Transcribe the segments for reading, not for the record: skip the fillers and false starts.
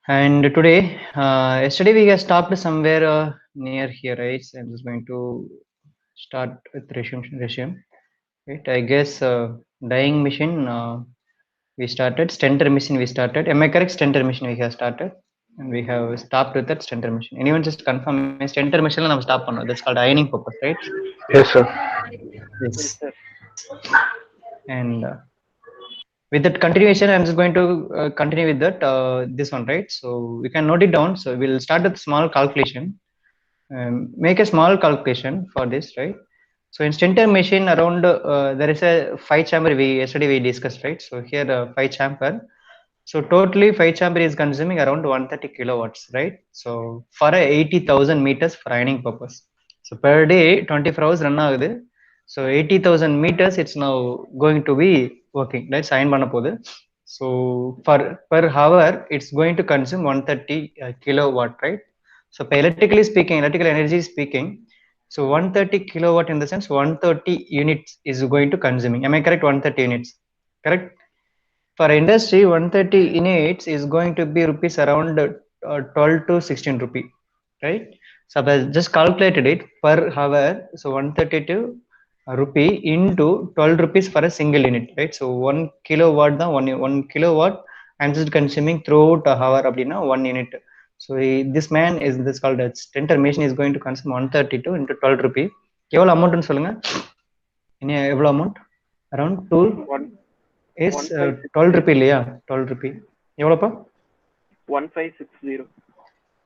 And today, yesterday we have stopped somewhere near here, right? So I'm just going to start with resume. Right? I guess dyeing machine we started, stenter machine we started. Am I correct? Stenter machine we have started, and we have stopped with that stenter machine. Anyone just confirm me? Stenter machine we stop on. That's called ironing purpose, right? Yes, sir. Yes. And with that continuation, I'm just going to continue with that this one, right? So we can note it down. So we'll start with small calculation. Make a small calculation for this, right? So in stenter machine around there is a 5 chamber we yesterday we discussed, right? So here 5 chamber. So totally 5 chamber is consuming around 130 kilowatts, right? So for a 80,000 meters for ironing purpose. So per day 24 hours run ஆகுது. So 80,000 meters it's now going to be working, right? Sign பண்ண போகுது. So for per hour it's going to consume 130 kilowatt, right? So electrical energy speaking, so 130 kilowatt in the sense 130 units is going to consuming. Am I correct? 130 units, correct? For industry, 130 units is going to be rupees around 12 to 16 rupee, right? So I just calculated it per hour. So 132 rupee into 12 rupees for a single unit, right? So 1 kilowatt, one kilowatt I'm just consuming throughout a hour abdina 1 unit. So this man is this called a stenter machine is going to consume 132 into 12 rupee. எவ்வளவு அமௌண்ட்னு சொல்லுங்க. இனி எவ்வளவு amount? Around 2 One is one five six 12 zero. rupee இல்லையா? 12 rupee எவ்வளோப்பா? 1560.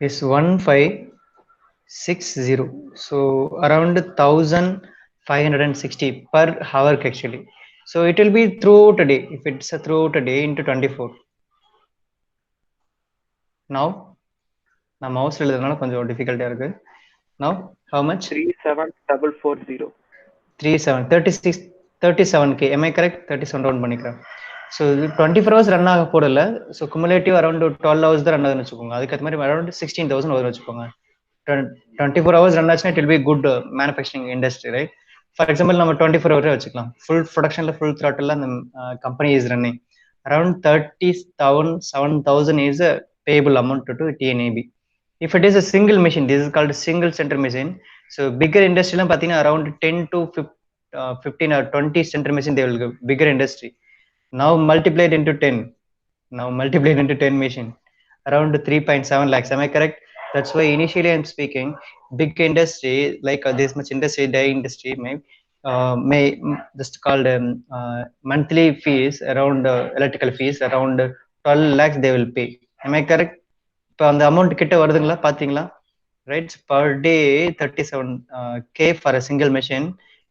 Is 1560. So around 1560 per hour actually. So it will be throughout a day. If it's a throughout a day into 24. Now நான் mouse எழுதுறதுனால கொஞ்சம் டிஃபிகல்ட்டியா இருக்கு. Now how much? 37440. 36 37k. Am I correct? 37 round பண்ணிக்கிறேன். So இது 24 hours run ஆக போடல. So cumulative around 12 hours தான் run ஆகுதுன்னு வச்சுக்கோங்க. அதுக்கேற்ற மாதிரி அரௌண்ட் 16,000 வரும் வச்சுக்கோங்க. 24 ஹவர்ஸ் ரன் ஆச்சுன்னா it will be good manufacturing industry, right? For example நம்ம 24 ஹவரே வச்சுக்கலாம். ஃபுல் ப்ரொடக்ஷன்ல ஃபுல் த்ராட்டில் அந்த company is running around 37,000 is a payable amount to TNAP. If it is a single machine, this is called a single center machine. So bigger industry லாம் பார்த்தீங்கன்னா around 10 to 15 or 20 center machine they will go bigger industry. Now multiplied into 10. Now multiplied into 10 machine. Around 3.7 lakhs. Am I correct? That's why initially I'm speaking big industry like this much industry, dye industry may just called monthly fees around electrical fees around 12 lakhs they will pay. Am I correct? இப்போ அந்த amount கிட்ட வருதுங்களா பாத்தீங்களா? Right, per day 37k for a single machine.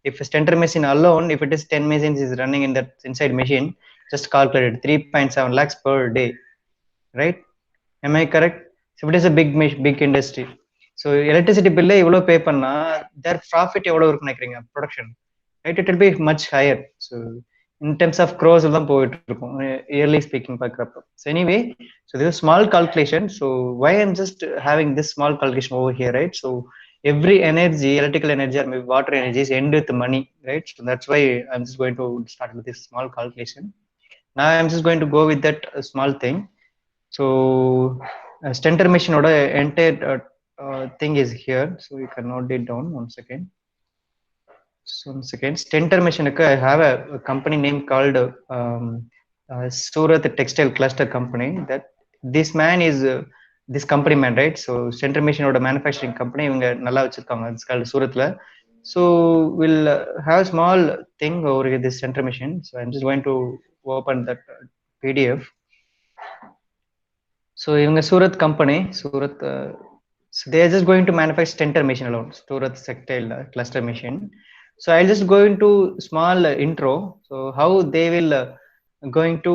If a stenter machine alone, if it is 10 machines is running in that inside machine, just calculate 3.7 lakhs per day, right? Am I correct? So it is a big industry. So electricity bill எவ்வளவு pay பண்ணா their profit எவ்வளவு இருக்குன்னு நினைக்கிறீங்க production, right? It will be much higher. So in terms of crores தான் போயிட்டு இருக்கும் yearly speaking பார்க்குறப்ப. So anyway, so this is small calculation. So why I'm just having this small calculation over here, right? So every energy, electrical energy or maybe water energy is end with money, right? So that's why I'm just going to start with this small calculation. Now I'm just going to go with that small thing. So stenter machine oda entire thing is here. So you can note it down. One second. So one second. Stenter machine I have a company name called Surat Textile Cluster Company. That this man is this company man, right? So stenter machine oda manufacturing company இவங்க நல்லா வச்சிருக்காங்க. It's called Suratla. So we'll have small thing over here, this stenter machine. So I'm just going to open that PDF. So இவங்க Surat company, Surat so they are just going to manufacture stenter machine alone, Surat Textile Cluster machine. So I'll just go into small intro. So how they will going to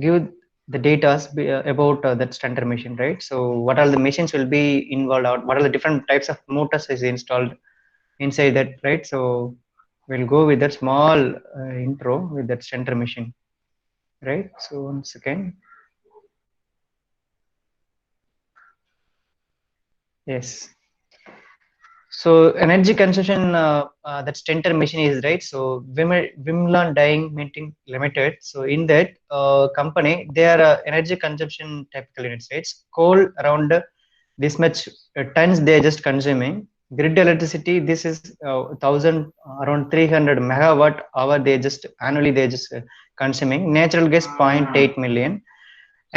give the data about that stenter machine, right? So what all the machines will be involved out, what are the different types of motors is installed inside that, right? So we'll go with that small intro with that stenter machine, right? So one second. Yes. So energy consumption, that Stentor machine is right. So Vimlan Dyeing Minting Limited. So in that company, their energy consumption typical units, right? Coal around this much tons they are just consuming. Grid electricity, this is 1000 around 300 megawatt hour they just annually they just consuming. Natural gas 0.8 million.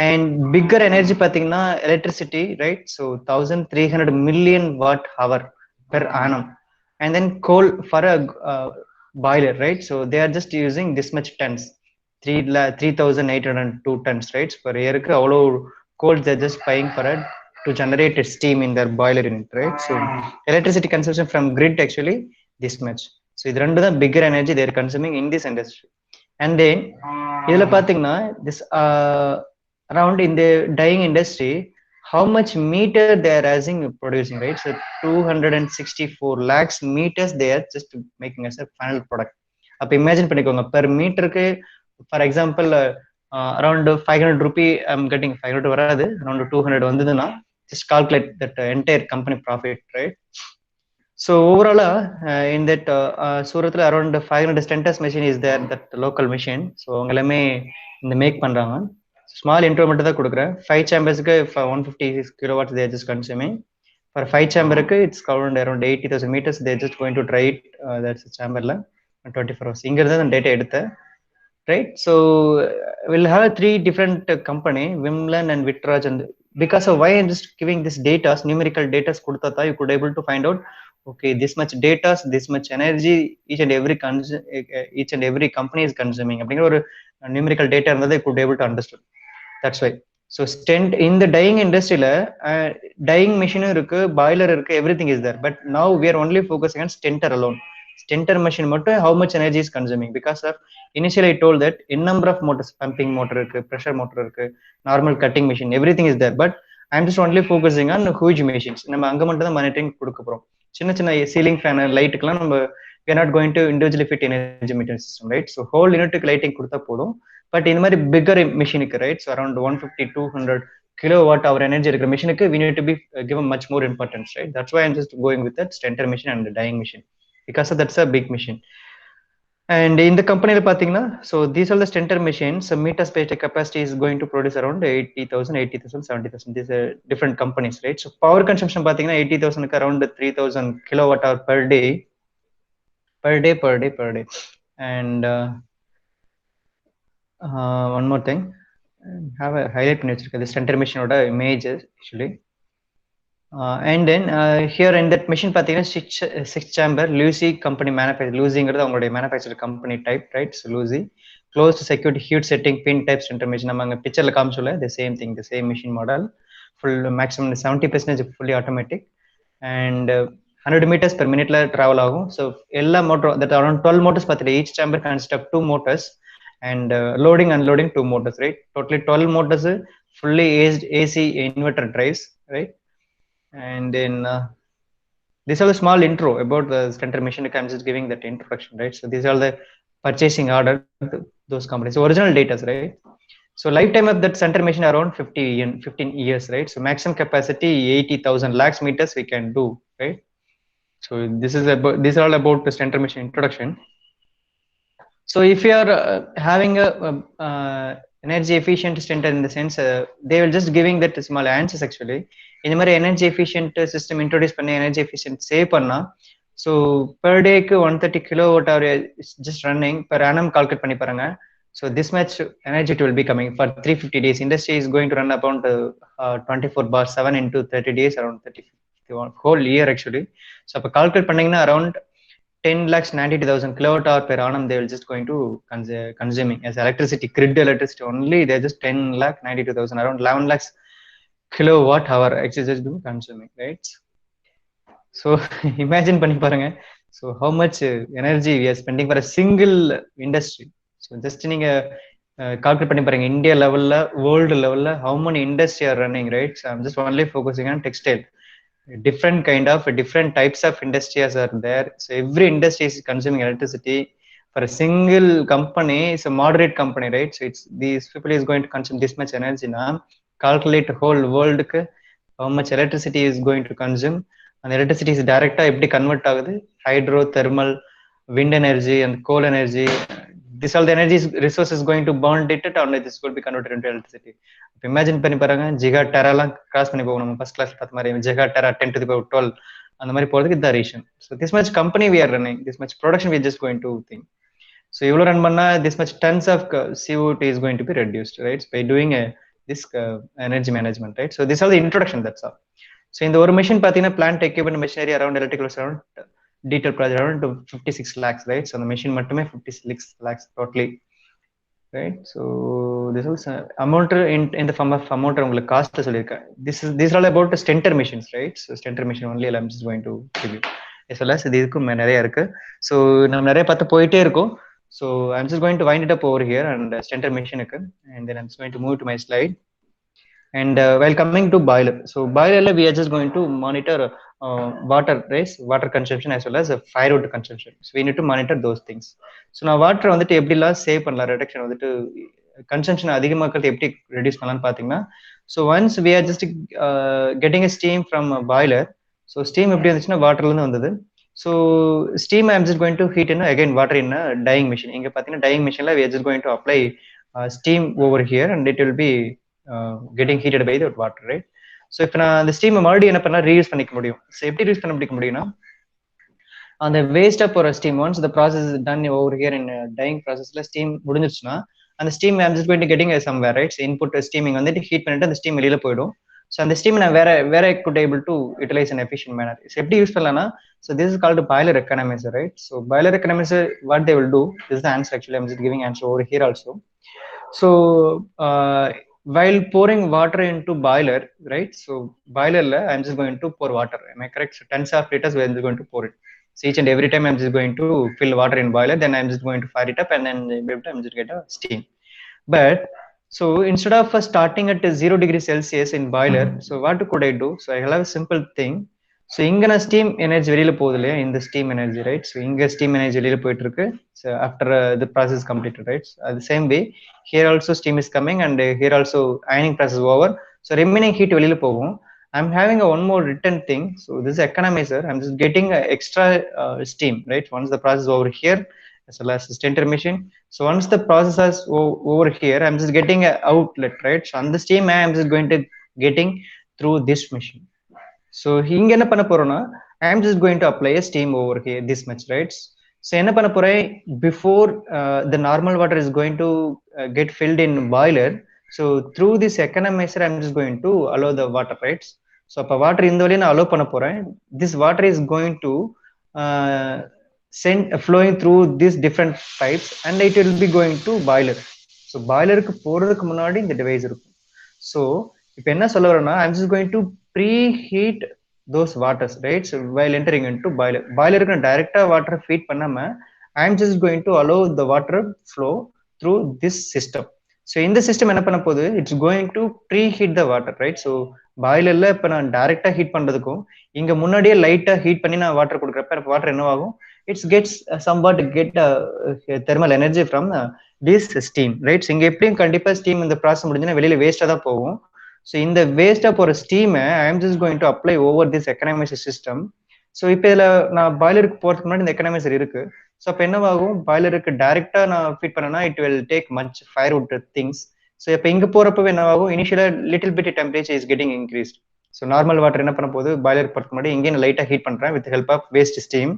And bigger energy pathina electricity, right? So 1300 million watt hour per annum. And then coal for a boiler, right? So they are just using this much tons, 3802 tons, right? Per year all coal they're just buying for it to generate a steam in their boiler unit, right? So electricity consumption from grid actually this much. So இது ரெண்டு தான் bigger energy they are consuming in this industry. And then இதுல பாத்தீங்கன்னா this around in the dyeing industry, how much meter they are using producing, right? So 264 lakhs meters they are just making as a final product. அப்ப imagine பண்ணிக்கோங்க per மீட்டருக்கு for example around 500 rupee I'm getting 500 வராது, around 200 வந்ததுன்னா just calculate that entire company profit, right? So overall, in that Surathla around 500 stentors machine is there, that local machine. So அவங்களமே இந்த make பண்றாங்க. Small intro மட்டும் தான் கொடுக்குறேன். 5 chambers-க்கு 150 kilowatts they are just consuming. For 5 chamber-க்கு it's around 80,000 meters they are just going to dry it. That's a chamber-ல 24 hours. இங்க இருந்து தான் data எடுத்தேன். Right, so we'll have 3 different company, Vimlan and Vitraj, and because of why I'm just giving this data, numerical data kudutha, you could able to find out, okay, this much data, this much energy each and every company is consuming. Or numerical data and they could able to understand. That's why. So stent in the dyeing industry, dyeing machine irukku, boiler irukku, everything is there. But now we are only focusing on stentor alone. Stentor machine மட்டும் how much energy is consuming, because of initially I told that in number of motors, pumping motor இருக்கு, pressure motor இருக்கு, normal cutting machine, everything is there. But I'm just only focusing on huge machines. நம்ம அங்க மட்டும் தான் monitoring கொடுக்க போறோம். சின்ன சின்ன ceiling fan லைட்டுக்கெல்லாம் நம்ம we are not going to individually fit energy metering system, right? So whole unit lighting கொடுத்தா போதும். But in மாதிரி bigger machine, right? So around 150 200 kilowatt hour energy இருக்கிற machine we need to be given much more importance, right? That's why I'm just going with that stentor machine and the dyeing machine, because that's a big machine. And in the company pathina, so these are the stentor machines. So meter space capacity is going to produce around 80,000 70,000. These are different companies, right? So power consumption pathina 80,000 around 3,000 kilowatt hour per day. And one more thing, have a highlight the stentor machine order images actually. And then here in that machine pathina 6 chamber Lucy company manufactured, Lucy ingradha avங்களுடைய manufactured company type, right? So Lucy closed security heat setting pin type stentor machine. நம்ம அங்க picture ல காமிச்சோம்ல, the same thing, the same machine model, full maximum 70% fully automatic, and 100 meters per minute la travel ஆகும். So எல்லா motor that around 12 motors pathina, each chamber consists of 2 motors, and loading unloading 2 motors, right? Totally 12 motors, fully AC inverter drives, right? And then these are the small intro about the stentor machine. I'm just giving that introduction, right? So these are the purchasing order to those companies. So original data, right? So lifetime of that stentor machine around 15 years, right? So maximum capacity 80,000 lakhs meters we can do, right? So this is about, these are all about the stentor machine introduction. So if you are having a energy efficient stentor, in the sense they will just giving that small answers actually. In the energy efficient system introduce panna, energy efficient save panna, so per day ku 130 kilowatt hour is just running per annum, calculate panni paranga. So this much energy it will be coming for 350 days. Industry is going to run about 24/7 into 30 days, around 30 whole year actually. So அப்ப calculate பண்ணீங்கன்னா around 10,92,000 kilowatt hour per annum they will just going to consuming as electricity, grid electricity only. They're just 10,92,000, around 11 lakhs kilowatt hour actually do consuming, right? So imagine பண்ணி பாருங்க, so how much energy we are spending for a single industry. So just நீங்க calculate பண்ணி பாருங்க, India level la, world level la, how many industry are running, right? So I'm just only focusing on textile. Different types of industries are there. So every industry is consuming electricity. For a single company, it's a moderate company, right? So it's these people is going to consume this much energy now. Calculate whole world how much electricity is going to consume. அந்த electricity is direct எப்படி convert ஆகுது, hydro, thermal, wind energy and coal energy, this all the energy resources going to burn it and this will be converted into electricity. இப்போ imagine பண்ணி பாருங்க, Zika டெராலாம் cross பண்ணி போகணும். நம்ம first class பார்த்த மாதிரி giga tera 10 to the power 12 அந்த மாதிரி போகிறதுக்கு இந்த ration. So this much company we are running, this much production we are just going to think. So இவ்வளோ ரன் பண்ணா this much tons of CO2 is going to be reduced, right, by doing this energy management, right? So this is the introduction, that's all. So இந்த ஒரு machine பார்த்தீங்கன்னா plant equipment machinery around electrical around detail project around 56 lakhs, right? So அந்த machine மட்டுமே 56 lakhs totally, right? So this is amount in the form of amount உங்களுக்கு cost சொல்லியிருக்கேன். This is all about the stenter machines, right? So stenter machine only I'm just going to give you as well as இதுக்கும் நிறைய இருக்கு. So நம்ம நிறைய பார்த்து போயிட்டே இருக்கோம். So I'm just going to wind it up over here and stenter machine இருக்கு, and then I'm just going to move to my slide. And while coming to boiler, so boiler we are just going to monitor water raise, water consumption as well as firewood consumption. So we need to monitor those things. So now water வந்துட்டு எப்படிலாம் save பண்ணலாம், reduction வந்துட்டு consumption அதிகமாக்கிறது எப்படி reduce பண்ணலாம்னு பார்த்தீங்கன்னா, so once we are just getting a steam from a boiler, so steam எப்படி வந்துச்சுன்னா waterல இருந்து வந்தது. So steam I'm just going to heat in again water in a dyeing machine. இங்க பார்த்தீங்கன்னா dyeing machineல we are just going to apply steam over here and it will be getting heated by the water, right? So if நான் அந்த steam மறுபடியும் என்ன பண்ணலாம், reuse பண்ணிக்க முடியும். So எப்படி ரீயூஸ் பண்ண முடியும்னா, அந்த வேஸ்டா போற steam once the process is done over here in dyeing processல ஸ்டீம் முடிஞ்சிருச்சுன்னா அந்த steam I'm just going to getting somewhere, right? So input steaming வந்துட்டு ஹீட் பண்ணிட்டு அந்த ஸ்டீம் வெளியில போயிடும். ஸோ அந்த ஸ்டீம் நான் வேற could able to utilize in efficient manner. So எப்படி யூஸ் பண்ணலாம்னா, so this is called boiler economizer, right? So boiler economizer, what they will do, this is the answer actually, I'm just giving answer over here also. So while pouring water into boiler, right? So boiler I'm just going to pour water, am I correct? So tons of liters we are just going to pour it. So each and every time I'm just going to fill water in boiler, then I'm just going to fire it up and then I'm just get a steam. But so instead of starting at 0 degrees Celsius in boiler, so what could I do? So I have a simple thing. So இங்க நான் steam energy வெளியில போகுது இல்லையா, இந்த steam energy, right? So இங்க steam energy வெளியில போயிட்டு இருக்கு. So after the process completed, right? So the same way here also steam is coming and here also ironing process over. So remaining heat வெளியில போகும். I'm having one more written thing. So this is economizer. I'm just getting extra steam, right? Once the process over here, as well as the stenter machine. So once the process is over here, I'm just getting an outlet, right? So on the steam I'm just going to getting through this machine. So இங்க என்ன பண்ண போறோம்னா, I am just going to apply a steam over here this much, right? So என்ன பண்ண போறேன், before the normal water is going to get filled in boiler, so through this economizer I'm just going to allow the water, right? So அப்ப water இந்த வழியா நான் allow பண்ண போறேன். This water is going to send flowing through these different pipes and it will be going to boiler. So boilerக்கு போறதுக்கு முன்னாடி இந்த device இருக்கும். So இப்போ என்ன சொல்ல வரேன்னா, I'm just going to preheat those waters, right? So while entering into boiler, boilerக்கு நான் டைரக்டா வாட்டர் ஃபீட் பண்ணாம I'm just going to allow the water flow through this system. So இந்த சிஸ்டம் என்ன பண்ண போகுது, it's going to preheat the water, right? So பாய்லர்ல இப்போ நான் டைரக்டா ஹீட் பண்றதுக்கும் இங்க முன்னாடியே லைட்டா ஹீட் பண்ணி நான் வாட்டர் கொடுக்குறப்ப வாட்டர் என்ன ஆகும், it's gets somewhat get thermal energy from this steam, right? So இங்க எப்படியும் கண்டிப்பா ஸ்டீம் இந்த ப்ராசஸ் முடிஞ்சுன்னா வெளியில வேஸ்டா தான் போகும். ஸோ இந்த வேஸ்டா போற ஸ்டீமை I am just going to apply over this economiser system. So இப்போ இதில் நான் பாய்லருக்கு போகிறதுக்கு முன்னாடி இந்த எக்கனாமிசர் இருக்கு. ஸோ அப்போ என்னவாகும், பாய்லருக்கு டைரக்டா நான் ஃபீட் பண்ணனா it will take much firewood things. So இப்போ இங்கே போறப்பவே என்னவாகும், இனிஷியலாக little bit temperature is getting increased. So normal water என்ன பண்ண போது, பாய்லருக்கு போகிறதுக்கு முன்னாடி இங்கே நான் லைட்டாக ஹீட் பண்ணுறேன் with help of waste steam.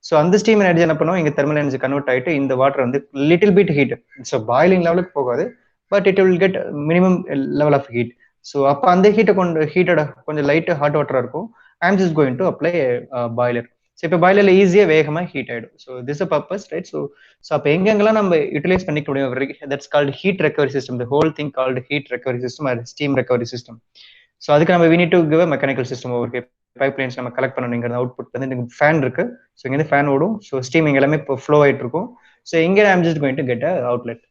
So அந்த ஸ்டீம் எனர்ஜி என்ன பண்ணுவோம், இங்கே தெர்மல் எனர்ஜி கன்வெர்ட் ஆகிட்டு இந்த வாட்டர் வந்து little bit heat, so boiling லெவலுக்கு போகாது, but it will get minimum level of heat. So அப்போ அந்த ஹீட்டோட கொஞ்சம் லைட்டு ஹாட் வாட்டராக இருக்கும். I am just going to apply boiler. So இப்போ பாய்லரில் ஈஸியாக வேகமாக ஹீட் ஆகிடும். So this a purpose, right? So அப்போ எங்கெங்கெல்லாம் நம்ம யூட்டிலைஸ் பண்ணிக்க முடியும், that's called heat recovery system. The whole thing called heat recovery system or steam recovery system. So அதுக்கு நம்ம we need to give a mechanical system over. Pipe lines நம்ம collect பண்ணணுங்கிற output வந்து இங்கே ஃபேன் இருக்கு. So இங்கேருந்து fan ஓடும். So steam இங்கே எல்லாமே இப்போ ஃப்ளோ ஆகிட்டு இருக்கும். ஸோ இங்கே I am just going to get a outlet.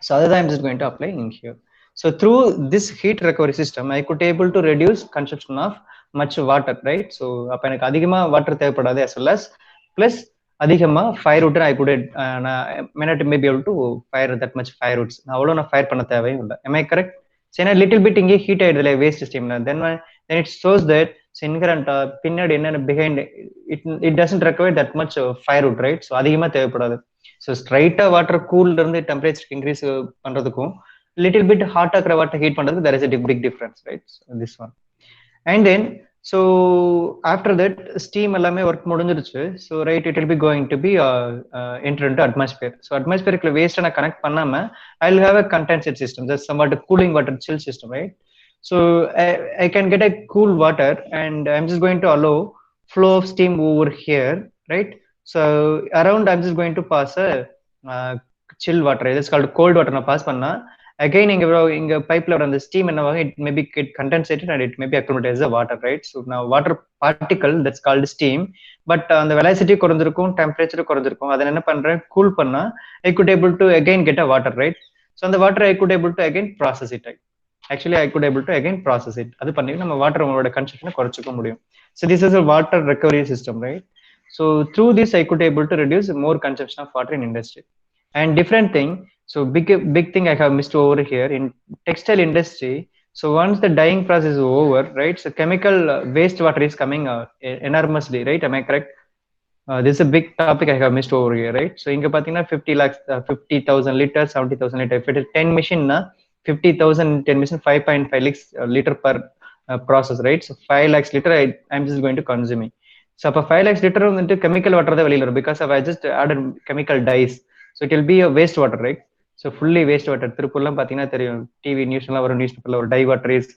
So அதுதான் I'm just going to apply in here. So through this heat recovery system, I could able to reduce consumption of much water, right? So அப்ப எனக்கு அதிகமா water தேவைப்படாது, as well as plus அதிகமா firewood I could may not be able to fire that much firewoods. அவ்வளோ நான் fire பண்ண தேவையும் இல்லை. Am I correct? So a little bit inge heat ஆயிடுதுல waste stream then it shows that inherent பின்னாடி என்ன behind it doesn't require that much firewood, right? So அதிகமா தேவைப்படாது. So straight water cool இருந்து temperature increase பண்றதுக்கும் little bit hot ஆக்குற water heat பண்றதுக்கு there is a big difference, right? So this one. And then so after that steam எல்லாமே work முடிஞ்சிருச்சு. So right, it will be going to be enter into atmosphere. So atmospheric waste na connect பண்ணாம I'll have a condensate system, that's somewhat a cooling water chill system, right? So I can get a cool water and I'm just going to allow flow of steam over here, right? So around I'm just going to pass a chill water, it's called cold water na pass பண்ணா again inga pipe la and the steam and it may be get condensated and it may be accumulated as a water, right? So now water particle that's called steam, but on the velocity குறைஞ்சிருக்கும் temperature குறைஞ்சிருக்கும் அத என்ன பண்றேன் cool பண்ணா I could able to again get a water, right? So on the water I could able to again process it, right? Actually I could able to again process it, அது பண்ணி நம்ம water ஓட consumption குறைச்சிக்க முடியும். So this is a water recovery system, right? So through this I could able to reduce more consumption of water in industry. And different thing, so big thing I have missed over here in textile industry. So once the dyeing process is over, right? So chemical waste water is coming enormously, right? Am I correct? This is a big topic I have missed over here, right? So inga pathina 50 lakhs 50,000 liters 70,000 liters. If it is 10 machine na 50,000 10 machine 5.5 liter per process, right? So 5 lakhs liter I'm just going to consuming. So அப்ப 5 lakhs liter வந்து chemical water தான் வெளியில வரும் because I just added chemical dyes. So it will be a waste water, right? So fully waste water. திருப்பூர்லாம் பாத்தீங்கன்னா தெரியும், TV நியூஸ்லாம் வரும், news பேப்பர்ல ஒரு dye water is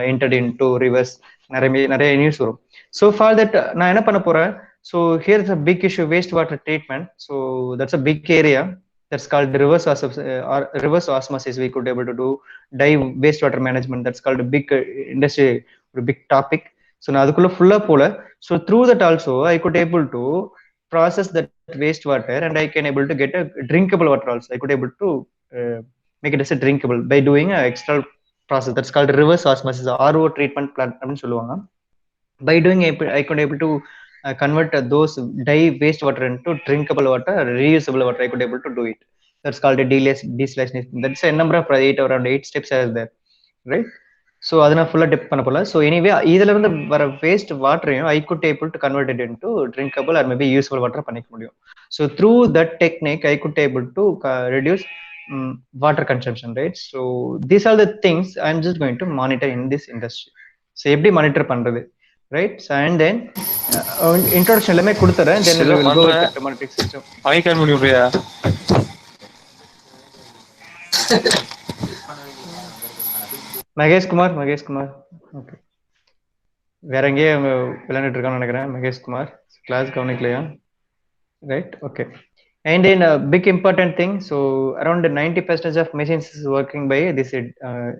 entered into rivers, நிறைய நியூஸ் வரும். So for that நான் என்ன பண்ண போறேன், so here's a big issue, wastewater treatment. So that's a big area that's called reverse osmosis. We could able to do dye wastewater management, that's called a big industry, a big topic. So நான் அதுக்குள்ள ஃபுல்லா போல. So through that also I could able to process that wastewater and I can able to get a drinkable water also. I could able to make it as a drinkable by doing a extra process that's called reverse osmosis, RO treatment plant அப்படினு சொல்லுவாங்க. By doing I could able to convert those dye wastewater into drinkable water, reusable water. I could able to do it. That's called a desalination. That's a number of around 8 steps are there, right? So adana full dip பண்ண போல. So anyway இதுல இருந்து வர waste water I could able to convert it into drinkable or maybe usable water பண்ணிக்க முடியும். So through that technique I could able to reduce water consumption, right? So these are the things I'm just going to monitor in this industry. So எப்படி monitor பண்றது, right? So and then introduction எல்லாமே கொடுத்துறேன், then we will go with the monitoring system. I can முடியும்யா Mahesh Kumar okay, வேற எங்கேயே விளையாண்டுட்டு இருக்கான்னு நினைக்கிறேன். மகேஷ் குமார் கிளாஸ் கவனிக்கலையா? Right, okay. And then a big important thing, so around 90% of machines is working by this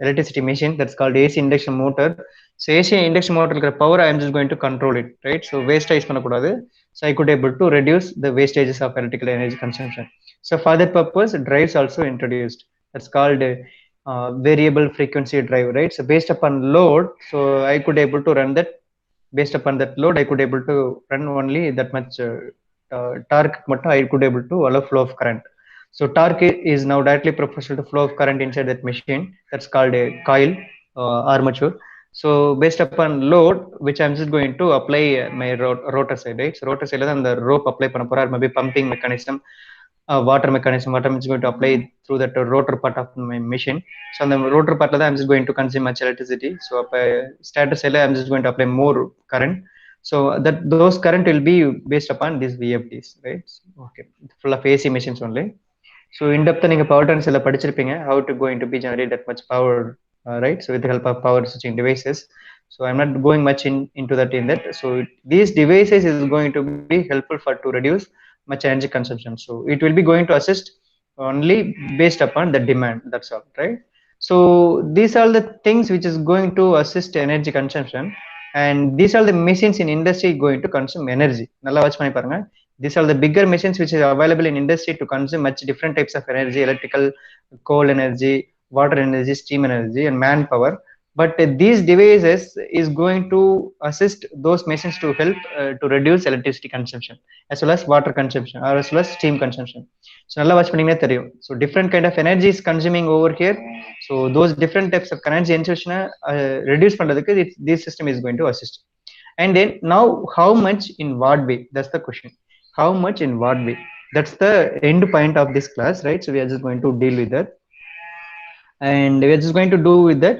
electricity machine, that's called AC induction motor. So AC induction motor இருக்கிற power I am just going to control it, right? So wastage பண்ணக்கூடாது. So I could able to reduce the wastages of electrical energy consumption. So for that purpose drives also introduced, that's called variable frequency drive, right? So based upon load, so I could able to run that, based upon that load I could able to run only that much torque மட்டும் I could able to allow flow of current. So torque is now directly proportional to flow of current inside that machine, that's called a coil armature. So based upon load which I'm just going to apply my rotor side, right? So rotor side la the rope apply பண்ண போறார், maybe pumping mechanism, water mechanism, what I'm just going to apply through that rotor part of my machine. So on the rotor part I'm just going to consume much electricity. So stator side I'm just going to apply more current. So that those current will be based upon these VFDs, right? Okay, full of AC machines only. So in depth நீங்க power trends எல்லாம் படிச்சிருப்பீங்க, how to going to be generate that much power, right? So with the help of power switching devices. So I'm not going much into that in that. So these devices is going to be helpful for to reduce much energy consumption. So it will be going to assist only based upon the demand, that's all, right? So these are the things which is going to assist energy consumption, and these are the machines in industry going to consume energy. Nalla watch panni parunga, these are the bigger machines which is available in industry to consume much different types of energy, electrical, coal energy, water energy, steam energy and manpower. but these devices is going to assist those machines to help to reduce electricity consumption as well as water consumption or as well as steam consumption. So நல்லா watch பண்ணீங்கன்னா தெரியும். So different kind of energy is consuming over here. So those different types of energy consumption reduce பண்றதுக்கு this system is going to assist. And then now how much in what way, that's the question. How much in what way, that's the end point of this class, right? So we are just going to deal with that, and we are just going to do with that.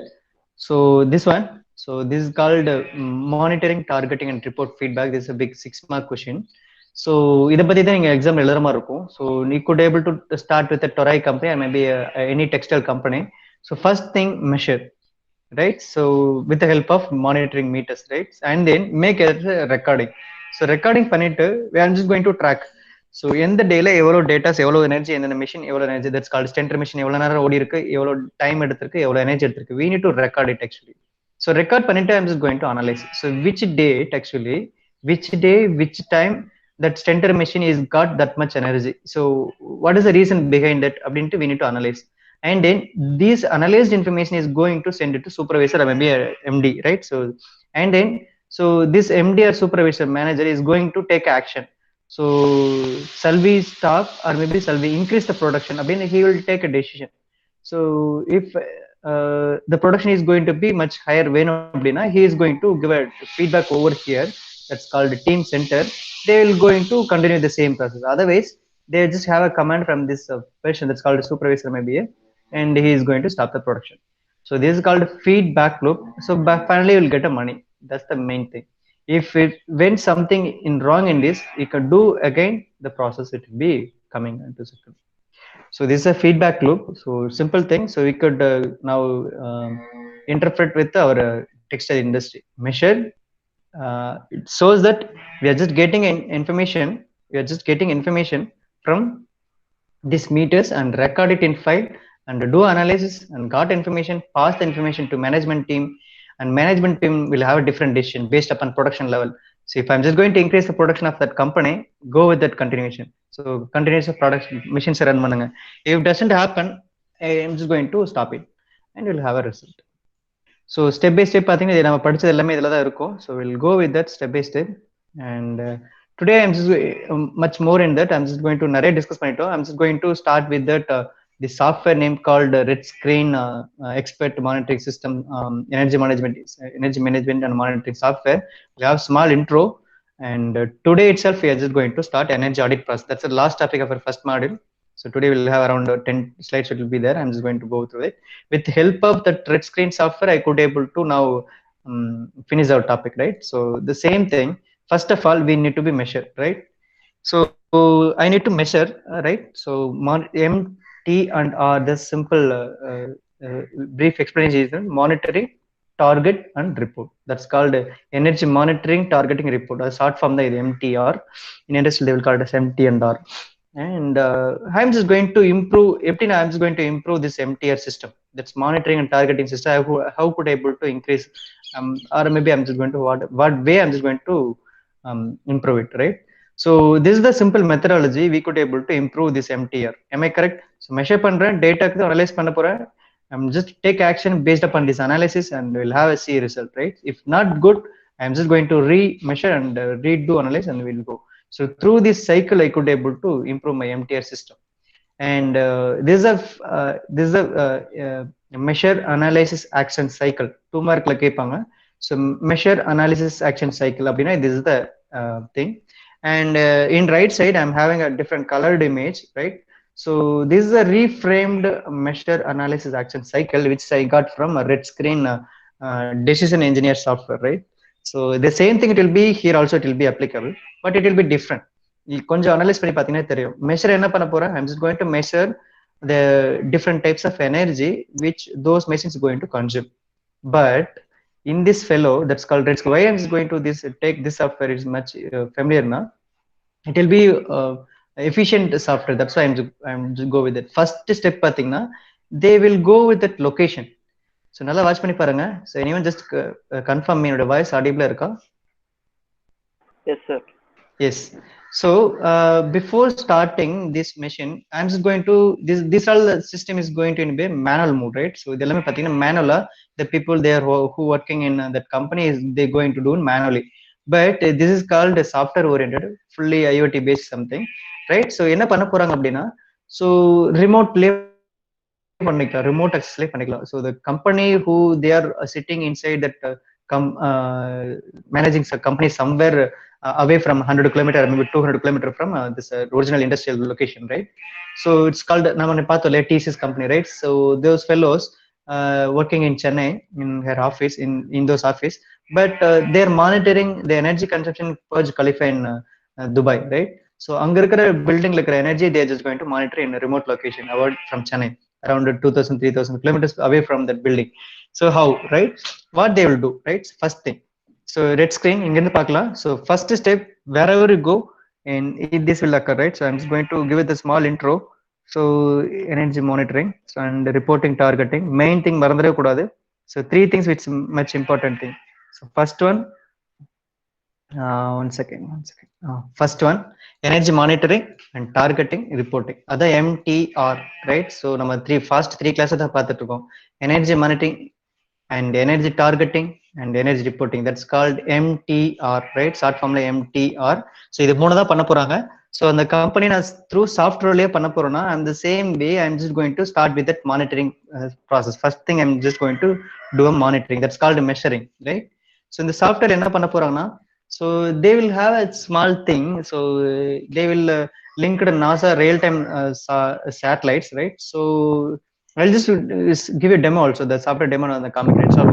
So this one, so this is called monitoring, targeting and report feedback. This is a big 6-mark question. So இத பத்தி தான் நீங்க exam எழுதுற மாதிரி இருக்கும். So you could able to start with a toray company or maybe any textile company. So first thing, measure, right? So with the help of monitoring meters, right? And then make a recording. So recording பண்ணிட்டு we are just going to track. So எந்த டேல எவ்வளோ datas, எவ்வளோ energy, எந்தெந்த machine எவ்வளோ energy, that's called ஸ்டென்டர் machine எவ்வளோ நேரம் ஓடி இருக்கு, எவ்வளோ டைம் எடுத்திருக்கு, எவ்வளோ எனர்ஜி எடுத்திருக்கு, we need to record it actually. So record பண்ணிட்டு I'm just going to analyze. So which date actually, which day, which time that stenter machine is got that much energy. So what is the reason behind that அப்படின்ட்டு we need to analyze. And then this analyzed information is going to send it to supervisor or maybe MD, right? So and then so this MD or supervisor manager is going to take action. So shall we stop or maybe shall we increase the production? I mean, he will take a decision. So if the production is going to be much higher, when he is going to give a feedback over here. That's called team center. They will going to continue the same process. Otherwise, they just have a command from this person that's called supervisor maybe, and he is going to stop the production. So this is called feedback loop. So finally, you will get a money. That's the main thing. If it went something in wrong in this, you can do again the process, it will be coming into system. So this is a feedback loop. So simple thing. So we could now interpret with our textile industry. Measure, it shows that we are just getting information, we are just getting information from these meters and record it in file and do analysis and got information, pass the information to management team, and management team will have a different decision based upon production level. So if I'm just going to increase the production of that company, go with that continuation. So continuous production machines run பண்ணுங்க. If it doesn't happen, I'm just going to stop it and we'll have a result. So step by step பாத்தீங்கன்னா இது நம்ம படிச்சது எல்லாமே இதுல தான் இருக்கும். So we'll go with that step by step. And today I'm just much more in that. I'm just going to நிறைய discuss பண்ணிட்டோம். I'm just going to start with that the software name called RETSCreen expert monitoring system, energy management and monitoring software. We have small intro, and today itself we are just going to start energy audit process. That's the last topic of our first module. So today we'll have around 10 slides. It will be there. I'm just going to go through it. With the help of the RETSCreen software, I could able to now finish our topic, right? So the same thing. First of all, we need to be measured, right? So I need to measure, right? So M, T and R, the simple brief explanation is monitoring, target and report. That's called energy monitoring, targeting, report. A short form is MTR. In industry level called as MT and R. And I'm just going to improve. I'm just going to improve this MTR system. That's monitoring and targeting system. How could I able to increase? Or maybe I'm just going to what way I'm just going to improve it, right? So this is the simple methodology we could able to improve this MTR. Am I correct? So measure பண்றேன், data analyze பண்ண போறேன். I'm just take action based upon this analysis and we'll have a C result, right? If not good, I'm just going to re-measure and redo analyze and we'll go. So through this cycle, I could able to improve my MTR system. And this is a measure analysis action cycle. 2 mark la கேட்பாங்க. So measure analysis action cycle அப்படின்னா this is the thing. And in right side, I'm having a different colored image, right? So this is a reframed measure analysis action cycle, which I got from a RETSCreen decision engineer software, right? So the same thing, it will be here also, it will be applicable, but it will be different. கொஞ்சம் analyse பண்ணி பார்த்தீங்கன்னா தெரியும். Measure என்ன பண்ண போறேன்? I'm just going to measure the different types of energy which those machines going to consume. But in this fellow, that's called RETSCreen. Why I'm just going to take this software is much familiar now. It will be efficient software. That's why I'm just go with it. First step பாத்தீங்கன்னா they will go with that location. So நல்லா watch பண்ணி பாருங்க. So anyone just confirm me, என்னோட voice ஆடிபிளா இருக்கா? Yes sir. Yes. So before starting this machine, I'm just going to this all the system is going to be manual mode, right? So idellame pathina manual, the people there who working in that company is they going to do manually. But this is called a software oriented, fully IoT based something, right? So enna panna poranga appadina, so remotely பண்ணிக்கலாம், remote access பண்ணிக்கலாம். So the company who they are sitting inside that managing a company somewhere away from 100 kilometer, maybe 200 kilometer from this original industrial location, right? So it's called namane pathole TCS company, right? So those fellows working in Chennai in her office, in those office, but they're monitoring the energy consumption Burj Khalifa in Dubai, right? So அங்க இருக்கிற பில்டிங்ல இருக்கிற energy they are just going to monitor in a remote location away from Chennai, around 2000 3000 kilometers away from that building. So how, right? What they will do, right? First thing, so RETSCreen இங்க இருந்து பார்க்கலாம். So first step, wherever you go and this will occur, right? So I'm just going to give it a small intro. So energy monitoring, so, and reporting, targeting, main thing மறந்துடவே கூடாது. So three things which much important thing. So first one, one second. First one, energy monitoring and targeting reporting. That's MTR, right? So நம்ம three classes தான் பார்த்துட்டு இருக்கோம். Energy monitoring and energy targeting and energy reporting. That's called MTR, right? Short formula MTR. So இது மூணு தான் பண்ண போறாங்க. So அந்த company நான் through softwareலயே பண்ண போறேன்னா, and the same way I'm just going to start with that monitoring process. First thing I'm just going to do a monitoring. That's called measuring, right? So இந்த software என்ன பண்ண போறாங்கன்னா, so they will have a small thing. So they will link to NASA real-time satellites, right? So I'll just give you a demo also, the software demo on the comic, right? So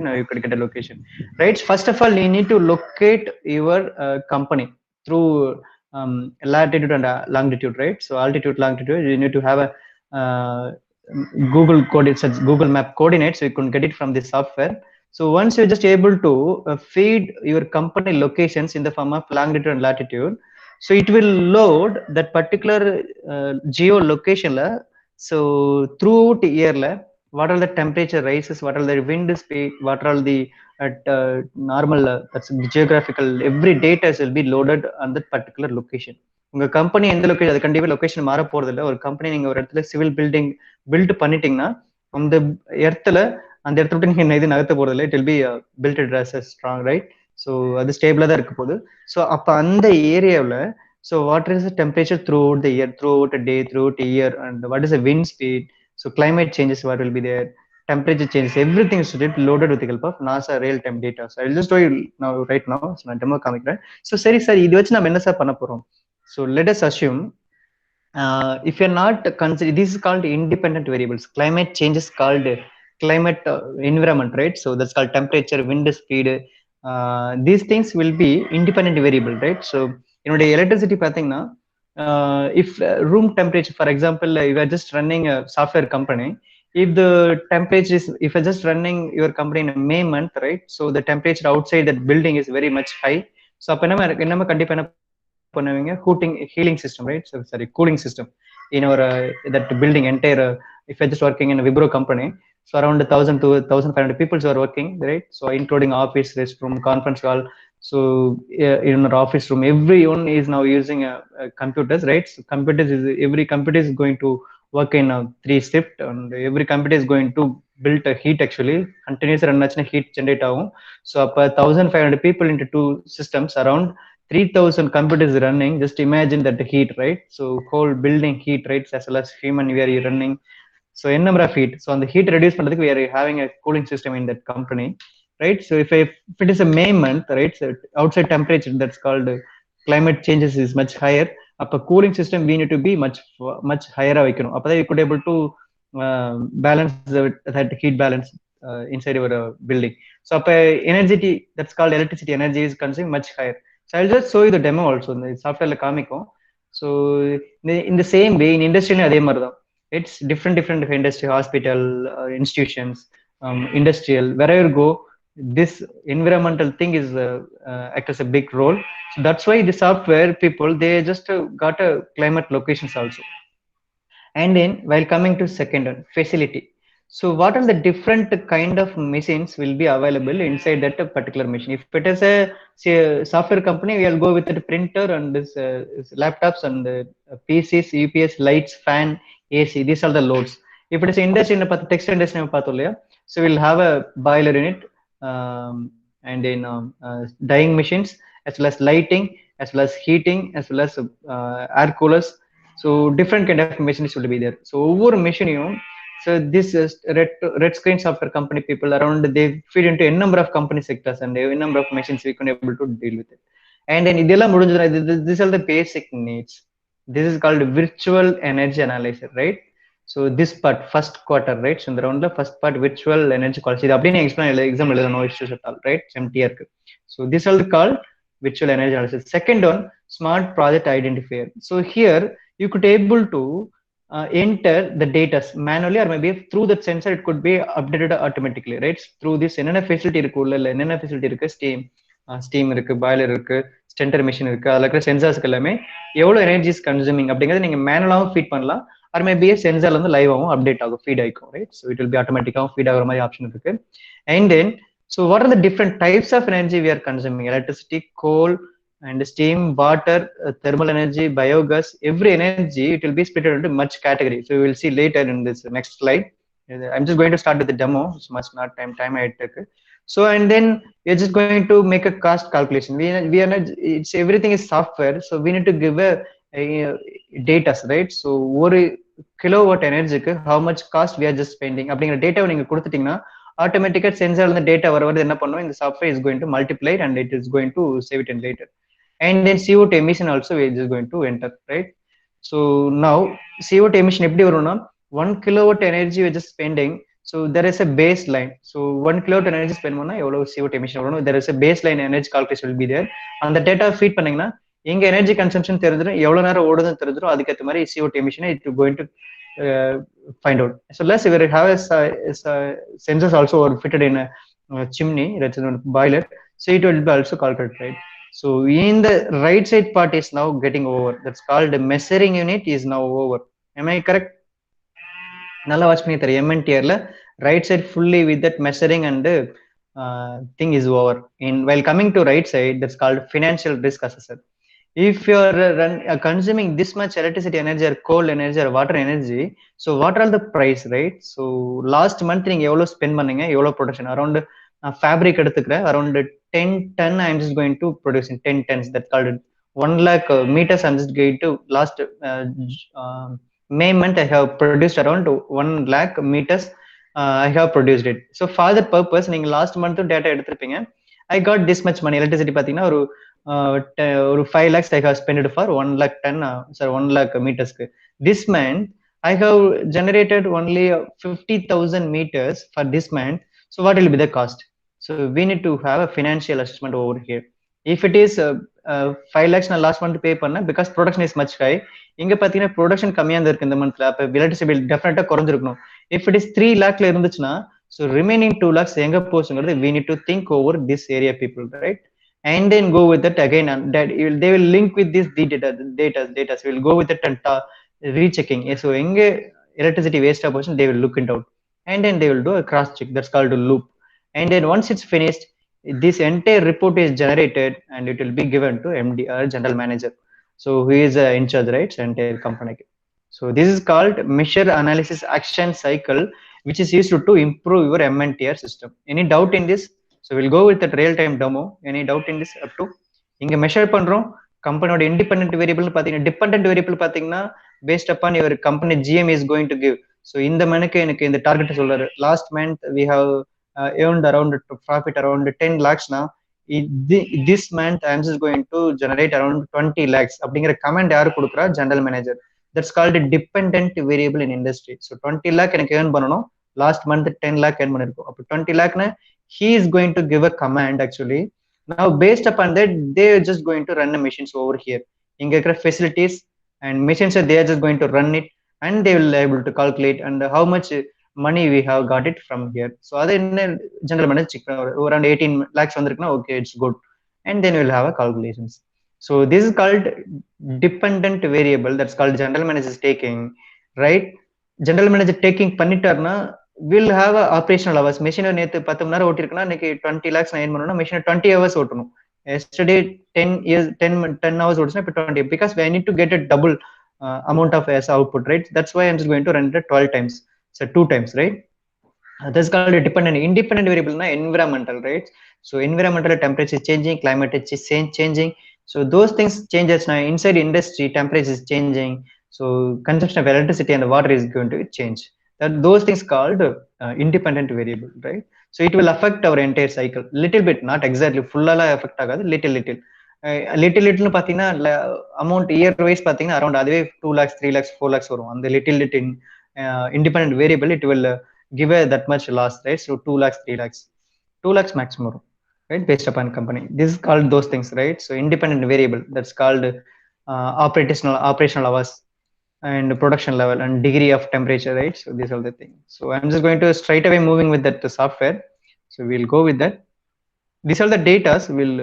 now you could get a location, right? First of all, you need to locate your company through latitude and longitude, right? So altitude, longitude, you need to have a Google coordinates, Google Map coordinates, so you can get it from the software. So once you're just able to feed your company locations in the form of longitude and latitude, so it will load that particular geolocation. So throughout the year, what are the temperature rises, what are the wind speed, what are the normal that's geographical, every data will be loaded on that particular location. உங்க company எந்த location, அது கண்டிப்பா location மாற போறது இல்லை. ஒரு company நீங்க ஒரு இடத்துல சிவில் பில்டிங் பில்ட் பண்ணிட்டீங்கன்னா, அந்த இடத்துல அந்த இடத்த விட்டு நீங்க இது நகர்த்த போறது இல்லை. It will be built as strong, right? So அது ஸ்டேபிளா தான் இருக்க போகுது. ஸோ அப்ப அந்த ஏரியாவில், so what is the temperature throughout the year, throughout a day, throughout a year, and what is the wind speed? So climate changes, what will be there, temperature changes, everything is loaded with the help of NASA real-time data. So I'll just show you now, right now. So நான் demo காமிக்கிறேன். So சரி sir, இது வச்சு நம்ம என்ன sir பண்ண போறோம்? So let us assume if you're not consider, this is called independent variables. Climate change is called climate environment, right? So that's called temperature, wind speed. These things will be independent variable, right? So என்னுடைய electricity பார்த்தீங்கன்னா, if room temperature, for example, you are just running a software company, if the temperature is, if you're just running your company in a May month, right? So the temperature outside that building is very much high. So அப்ப நம்ம கண்டிப்பா என்ன பண்ணுவீங்க, heating system, right? So sorry, cooling system in our that building entire, if you're just working in a Wipro company, so around 1000 to 1500 people who are working, right? So including office, restroom, conference hall. So in our office room, everyone is now using computers, right? So computers is, every computer is going to work in a 3 shift, and every computer is going to build a heat, actually continuous run ஆச்சுன்னா heat generate ஆகும். So அப்ப 1500 people into 2 systems, around 3000 computers running. Just imagine that the heat, right? So whole building heat, right? As well as human we are running. So n number of heat. So on the heat reduce பண்றதுக்கு we are having a cooling system in that company, right? So if it is a May month, right? So outside temperature, that's called climate changes is much higher. அப்ப cooling system we need to be much higher வைக்கணும். அப்பதான் we could able to balance that heat balance inside our building. So அப்ப energy, that's called electricity energy, is consumed much higher. So I'll just show you the demo also. இந்த softwareல காமிக்கும். So in the same way, in industry அதே மாதிரி தான். It's different industry, hospital, institutions, industrial, wherever you go, this environmental thing is act as a big role. So that's why the software people, they just got a climate locations also. And then while coming to second one, facility. So what are the different kind of machines will be available inside that particular machine? If it is a say, software company, we will go with the printer and this laptops and PCs, UPS, lights, fan, AC. These are the loads. If it is industry, in the text industry, so we'll have a boiler in it, and then dyeing machines, as well as lighting, as well as heating, as well as air coolers. So different kind of machines will be there. So over machine, so this is RETSCreen software company people around, they feed into a number of company sectors and a number of machines we can able to deal with it. And then these are the basic needs. This is called virtual energy analyzer, right? So this part first quarter, right? So in the round the first part virtual energy quality. இது அப்படியே explain exam no issues at all, right? Empty இருக்கு. So this is called virtual energy analysis. Second one, smart project identifier. So here you could able to enter the data manually, or maybe through that sensor it could be updated automatically, right? Through this என்னென்ன facility இருக்குல்ல, இல்ல என்னென்ன facility இருக்கு, steam இருக்கு, boiler இருக்கு, ஸ்டென்டர் machine இருக்கு, அதில் இருக்கிற சென்சார்ஸ்க்கு எல்லாமே எவ்வளோ எனர்ஜிஸ் கன்சூமிங் அப்படிங்கிறது நீங்க மேனுவலாகவும் ஃபீட் பண்ணலாம், ஆர் மேபி சென்சார்ல வந்து லைவாகவும் அப்டேட் ஆகும், ஃபீட் ஆகிக்கும், right? So it will be ஆட்டோமேட்டிக்காகவும் ஃபீட் ஆகிற மாதிரி ஆப்ஷன் இருக்கு. And then so what are the different types of energy we are consuming? Electricity, coal and steam, water, thermal energy, biogas, every energy, it will be split into much category. So we will see later in this next slide. I'm just going to start with the demo. So much not time I took. So and then we're just going to make a cost calculation. We are not, it's everything is software, so we need to give a data, right? So ஒரு kilowatt energy how much cost we are just spending அப்படிங்கிற டேட்டாவை நீங்க கொடுத்துட்டீங்கன்னா ஆட்டோமேட்டிக்கா சென்சார்ல இருந்து data வருவது என்ன பண்ணும், இந்த software is going to multiply and it is going to save it in later. And then CO2 emission also we are just going to enter, right? So now CO2 emission எப்படி வரும்னா 1 kilowatt energy we are just spending, so there is a baseline. So 1 kilowatt energy spend பண்ணா எவ்வளவு CO2 emission வரும், there is a baseline energy calculation will be there. அந்த data feed பண்ணீங்கன்னா எங்க energy consumption தெரிஞ்சிடும், எவ்வளவு நேரம் ஓடுதுன்னு தெரிஞ்சிடும், அதுக்கேற்ற மாதிரி CO2 emission it going to find out. So let's we have a sensors also are fitted in a chimney, that's a boiler, so it will be also calculated, right? So in the right side part is now getting over, that's called the measuring unit is now over. Am I correct? நல்லா watch பண்ணி தரேன். MNTRல right side fully with that measuring and thing is over. In while coming to right side, that's called financial risk assessor. If you are consuming this much electricity energy or coal energy or water energy, so what are the price, right? So last month நீங்க எவ்வளவு spend பண்ணீங்க, எவ்வளவு production, around fabric எடுத்துக்கிறேன், around 10 ton I am just going to produce in 10 tons, that's called 1 lakh meters. I'm just going to last May month I have produced around 1 lakh meters. I have produced it. So for that purpose நீங்க last month data எடுத்திருப்பீங்க. I got this much money. Electricity பாத்தீங்கன்னா ஒரு 5 lakhs I have spent for 1 lakh ton, sorry 1 lakh meters. This month I have generated only 50,000 meters for this month. So what will be the cost? So we need to have a financial assessment over here. If it is 5 lakhs நான் last month pay பண்ணேன், because production is much high. இங்க பாத்தீங்கன்னா production கம்மியா இருக்கு இந்த மந்த்ல, அப்ப electricity bill டெஃபினட்டா குறைஞ்சிருக்கணும். இஃப் இட் இஸ் 3 lakhல இருந்துச்சுன்னா, so remaining 2 lakhs எங்க போச்சுங்கிறது we need to think over this area people, right? And then go with that again, and that they will link with this data. So we'll go with it and rechecking. So எங்க electricity waste portion they will look it out, and then they will do a cross check, that's called a loop. And then once it's finished, this entire report is generated and it will be given to MD or general manager, so who is in charge, right? Entire company. So this is called measure analysis action cycle, which is used to improve your MNTR system. Any doubt in this? So we'll go with that real time demo. Any doubt in this up to? இங்க measure பண்றோம் கம்பெனியோட independent variable பாத்தீங்கன்னா, dependent variable பாத்தீங்கன்னா based upon your company GM is going to give. So இந்த மனுக்கு எனக்கு இந்த target சொல்றாரு, last month we have earned around profit around 10 lakhs now. This month I am just going to generate around 20 lakhs அப்படிங்கிற comment யாரு கொடுக்குறா? General manager. That's called a dependent variable in industry. So 20 lakh எனக்கு earn பண்ணனும், last month 10 lakh earn பண்ணிருக்கோம், அப்ப 20 lakh னா he is going to give a command actually. Now based upon that they are just going to run the machines over here. இங்க இருக்கிற facilities and machines they are just going to run it, and they will able to calculate and how much money we have got it from here. So அது என்ன general manager check பண்ணுவாரு, around 18 lakhs வந்திருக்குன்னா okay it's good, and then we'll have a calculations. So this is called dependent variable, that's called general manager is taking, right? General manager taking பண்ணிட்டாருன்னா will have a operational hours. Machine நேத்து 10 மணி நேரம் ஓட்டிருக்குன்னா இன்னைக்கு 20 lakhs நான் earn பண்ணனும்னா machine 20 hours ஓட்டணும். Yesterday 10 years 10 hours ஓடுச்சுன்னா இப்போ 20, because I need to get a double amount of as output, right? That's why I'm just going to run it 12 times, so 2 times, right? That's called a dependent. Independent variable na environmental, right? So environmental temperature is changing, climate is changing, so those things changes now. Inside industry temperature is changing, so consumption of electricity and water is going to change. That those things called independent variable, right? So it will affect our entire cycle little bit, not exactly full affect agadu, little little பாத்தீங்கன்னா amount year wise பாத்தீங்கன்னா around அதுவே 2 lakhs 3 lakhs 4 lakhs வரும். அந்த little independent variable it will give a that much loss, right? So 2 lakhs 3 lakhs 2 lakhs maximum, right, based upon company. This is called those things, right? So independent variable, that's called operational hours and production level and degree of temperature, right? So these are the things. So I'm just going to straight away moving with that software, so we'll go with that. These are the data we'll